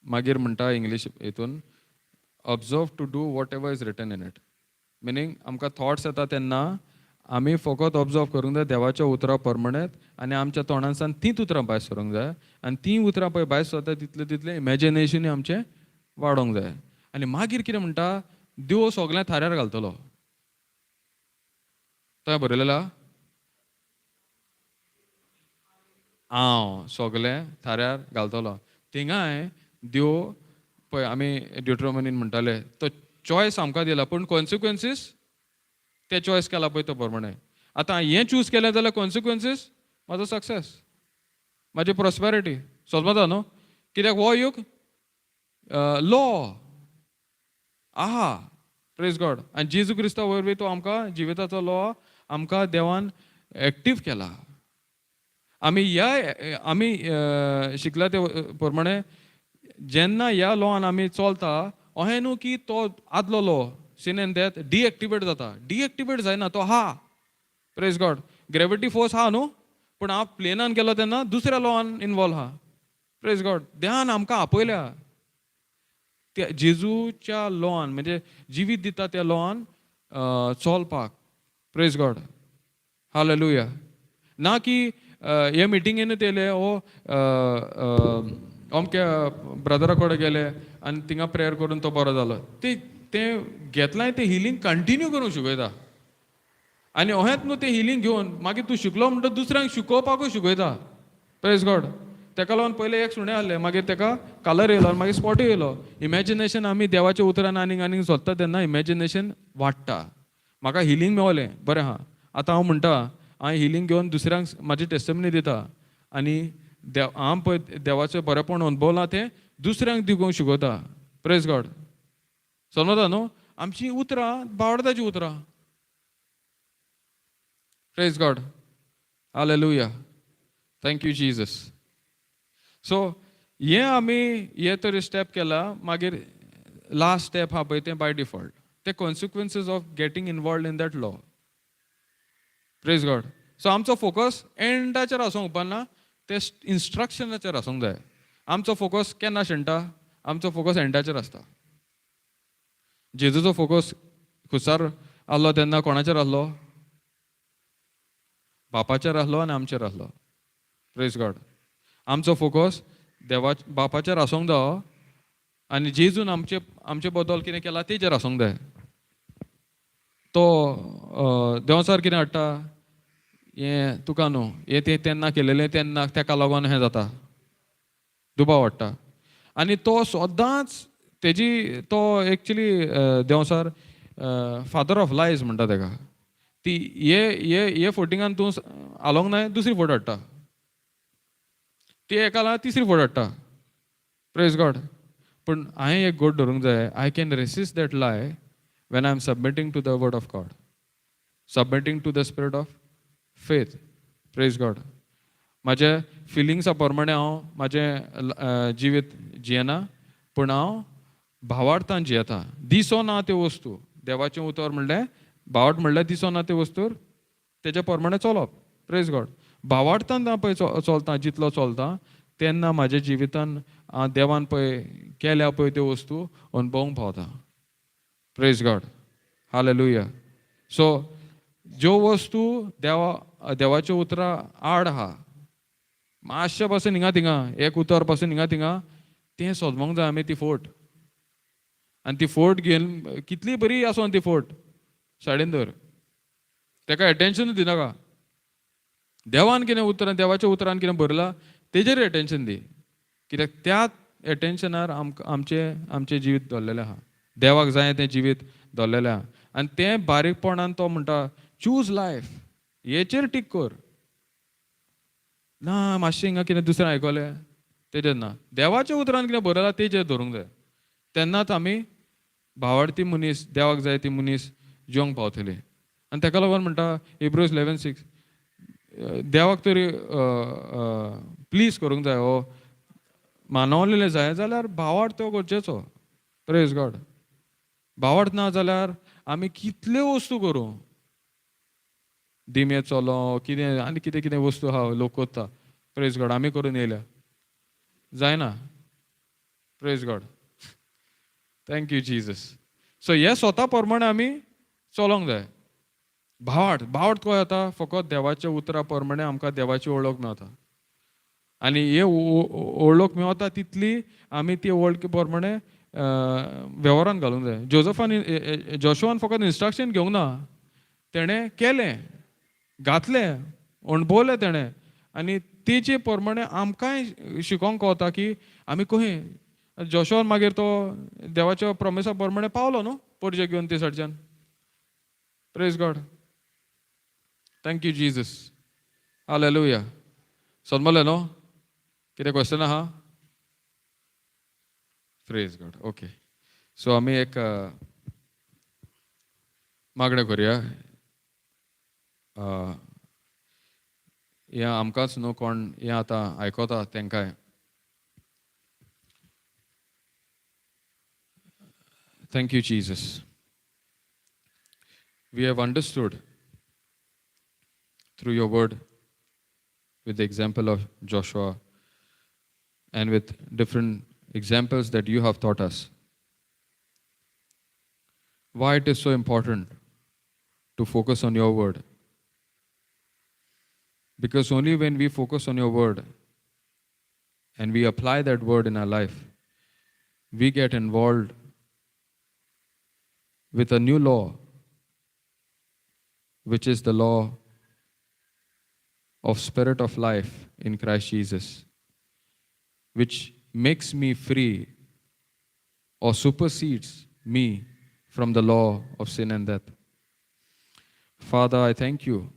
S1: मागीर म्हणटा इंग्लीश हितून observe to do whatever is written in it. Meaning आमकां थॉट्स येता तेन्ना आमी फकत ऑब्जर्व करूंक जाय देवाच्या उतरा प्रमाणे आनी आमच्या तोंडांसान तींच उतरां भायर सरूंक जाय. आनी तीं उतरां पळय भायर सरता तितलें तितलें इमॅजिनेशनूय आमचें वाडोंक जाय. आनी मागीर कितें म्हणटा देव सगळें थाऱ्यार घालतलो. थंय बरयलेला हांव सगळें थाऱ्यार घालतलो. थिंगाय देव पळय आमी ड्युट्रोमोनीन म्हणटाले तो चॉयस आमकां दिला, पूण कॉन्सिक्वन्सीस ते चॉयस केला पळय तो प्रमाणे. आतां हें चूज केलें जाल्यार कॉन्सिक्वन्सीस म्हाजो सक्सेस, म्हाजी प्रॉस्पेरिटी. समजता न्हू? कित्याक हो यूग लॉ आहा. Praise God. आनी जेजू क्रिस्ता वरवीं तो आमकां जिविताचो लॉ आमकां देवान एक्टीव केला. आमी शिकला ते प्रमाणे जेन्ना ह्या लॉन आमी चलता अहें न्हू की तो आदलो law sin and death deactivate जाता. डिएक्टिवेट जायना, तो हा. Praise God. ग्रेविटी फोर्स हा न्हू, पूण हांव प्लेनान गेलो तेन्ना दुसऱ्या लॉन इनवॉल्व हा. Praise God. देवान आमकां आपयल्या त्या जेजूच्या लॉन म्हणजे जिवीत दिता त्या लॉन चलपाक. Praise God. हालेलुया. ना की हे मिटिंगेनूच येयले हो अमक्या ब्रदरा कडेन गेले आनी थिंगा प्रेयर करून तो बरो जालो. तें घेतलाय तें हिलींग कंटिन्यू करूंक शिकयता. आनी अहेंच न्हू तें हिलींग घेवन मागीर तूं शिकलो म्हणटा दुसऱ्यांक शिकोवपाकूय शिकयता. Praise God. तेका लागून पयलें एक सुणें आहलें, मागीर तेका कलर येयलो आनी मागीर स्पॉटूय येयलो. इमॅजिनेशन आमी देवाच्या उतरान आनीक आनीक सोदता तेन्ना इमॅजिनेशन वाडटा. म्हाका हिलींग मेवलें, बरें आहा. आतां हांव म्हणटा हांव हिलींग घेवन दुसऱ्यांक म्हाजी टेस्टिमनी दिता आनी हांव पळय देवाचें बरेंपण अनुभवलां तें दुसऱ्यांक दिवंक शिकयता. Praise God. समजता न्हू? आमची उतरां बावडताची उतरां. Praise God. Hallelujah. Thank you Jesus. So हें आमी हे तरी स्टेप केला. मागीर लास्ट स्टेप हा पळय तें बाय डिफॉल्ट. ते consequences of getting involved in that law. Praise God. So आमचो फोकस एंडाचेर आसूंक उपकारना, ते इन्स्ट्रक्शनाचेर आसूंक जाय. आमचो फोकस केन्ना शेणटा? आमचो फोकस एंडाचेर आसता. जेजूचो फोकस खुसार आहलो तेन्ना कोणाचेर आहलो? बापाचेर आहलो आनी आमचेर आहलो. Praise God. आमचो फोकस बापाचेर आसूंक जायो आनी जेजून आमचे बद्दल कितें केलां तेजेर आसूंक जाय. तो देंवचार कितें हाडटा? हें तुका न्हू, हें तेन्ना केलेलें तेन्ना तेका लागून हें जाता, दुबाव हाडटा. आनी तो सदांच तो actually Devchar father of lies म्हणटा तेका. ती हे फोटिंगान तूं आलोंक नाय, दुसरी फोट हाडटा. ती एका लागून तिसरी फोट हाडटा. Praise God. पूण हांवें एक गोट धरूंक जाय, I can resist that lie when I'm submitting to the word of God, submitting to the spirit of faith. Praise God. माझे फिलिंग्सा प्रमाणे हांव माझें जिवीत जियेना, पूण हांव भावार्थान जियेता. दिसो ना त्यो वस्तू. देवाचें उतर म्हणलें भावार्थ म्हणल्यार दिसो ना त्यो वस्तूर तेजे प्रमाणे चलप. Praise God. भावार्थान हांव पळय चलता, जितलो चलता तेन्ना म्हाज्या जिवितान देवान पळय केल्या पळय त्यो वस्तू अणभवूंक पावता. Praise God. हालेलुया. सो ज्यो वस्तू देवाच्या उतरा आड आहा, मातशें पासून हिंगा थिंगा एक उतर पासून हिंगा थिंगा तें सोदमोंक जाय आमी ती फोट. आनी ती फोट घेवन कितली बरी आसूं ती फोट सायडीन दवर, तेका एटेन्शनूच दिनाका. देवान कितें उतरां, देवाच्या उतरान कितें बरयलां तेजेर एटेन्शन दी. कित्याक त्या एटेन्शनार आमचें जिवीत दवरलेलें आहा. देवाक जाय तें जिवीत दवरलेलें आहा. आनी तें बारीकपणान तो म्हणटा चूज लायफ, हेचेर टीक कर. ना मातशें हिंगा कितें दुसरें आयकलें तेजेर ना, देवाच्या उतरान कितें बरयलां तेजेर धरूंक जाय. तेन्नाच आमी भावार्थी मनीस, देवाक जाय ती मनीस जिवंक पावतली. आनी तेका लागून म्हणटा Hebrews 11:6 देवाक तरी प्लीज करूंक जाय, हो मानवलेलें जाय जाल्यार भावार्थ तो गरजेचो. Praise God. भावार्थ ना जाल्यार आमी कितल्यो वस्तू करूं, दिमे चलो कितें आनी कितें कितें वस्तू आहा लोक कोत्ता. Praise God. आमी करून येयल्या जायना. Praise God. Thank you Jesus. So हे स्वता प्रमाणे आमी चलोंक जाय. भावार्थ खंय येता? फकत देवाच्या उतरा प्रमाणे आमकां देवाची वळख मेळटा. आनी हे वळख मेळटा तितली आमी ती वळखी प्रमाणे वेव्हारान घालूंक जाय. जोशुआन फकत इन्स्ट्रक्शन घेवंक ना, तेणें केलें, घातलें, अणभवलें तेणें. आनी तेजे प्रमाणे आमकांय शिकोंक गावता की आमी खंय. जोशुआन मागीर तो देवाच्या प्रॉमिसा प्रमाणे पावलो न्हू परजे घेवन ते सायडच्यान. Praise God. Thank you Jesus. Hallelujah. समजलें न्हू? कितें क्वेश्चन आहा? Praise God. ओके. सो आमी एक मागणें करुया. हें आमकांच न्हू, कोण हें आतां आयकोता तेंकाय. Thank you, Jesus. We have understood through your word with the example of Joshua and with different examples that you have taught us why it is so important to focus on your word. Because only when we focus on your word and we apply that word in our life, we get involved with a new law, which is the law of spirit of life in Christ Jesus, which makes me free or supersedes me from the law of sin and death. Father, I thank you.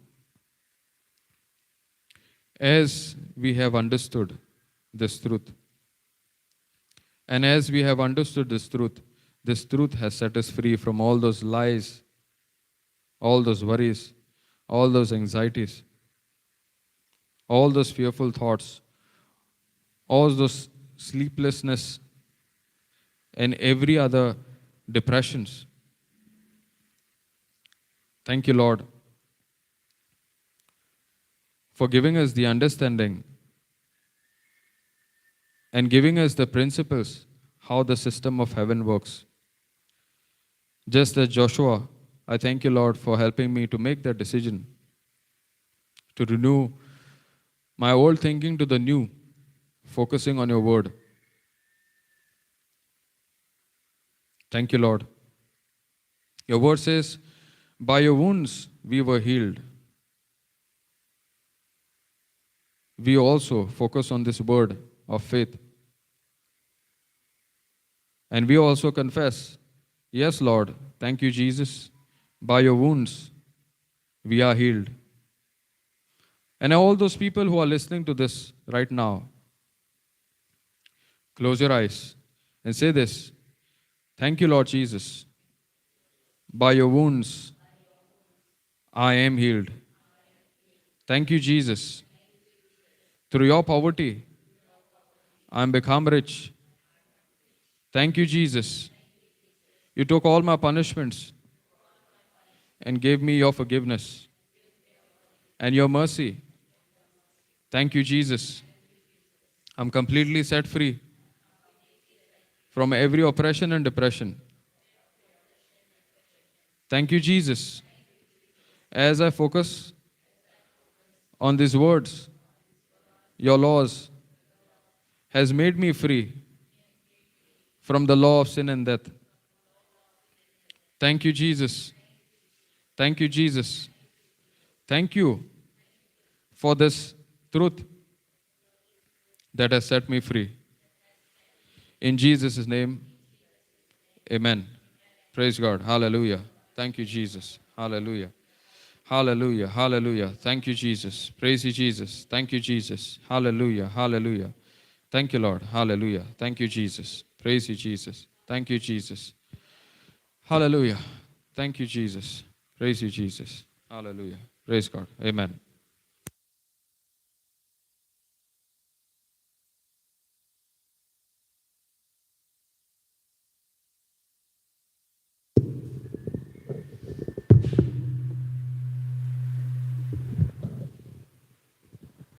S1: As we have understood this truth, and as we have understood this truth has set us free from all those lies, all those worries, all those anxieties, all those fearful thoughts, all those sleeplessness, and every other depressions. Thank you, Lord, for giving us the understanding and giving us the principles how the system of heaven works. Just as Joshua, I thank you, Lord, for helping me to make that decision, to renew my old thinking to the new, focusing on your word. Thank you, Lord. Your word says, by your wounds we were healed. We also focus on this word of faith. And we also confess, yes, Lord, thank you, Jesus. By your wounds we are healed. And all those people who are listening to this right now, close your eyes and say this. Thank you, Lord Jesus. By your wounds I am healed. Thank you, Jesus. Through your poverty, I am become rich. Thank you, Jesus. You took all my punishments and gave me your forgiveness and your mercy. Thank you, Jesus. I'm completely set free from every oppression and depression. Thank you, Jesus. As I focus on these words, your laws has made me free from the law of sin and death. Thank you, Jesus. Thank you, Jesus. Thank you for this truth that has set me free. In Jesus' name, amen. Praise God. Hallelujah. Thank you, Jesus. Hallelujah. Hallelujah. Hallelujah. Thank you, Jesus. Praise you, Jesus. Thank you, Jesus. Hallelujah. Hallelujah. Thank you, Lord. Hallelujah. Thank you, Jesus. Praise you, Jesus. Thank you, Jesus. Hallelujah. Thank you, Jesus. Praise you, Jesus. Hallelujah. Praise God. Amen.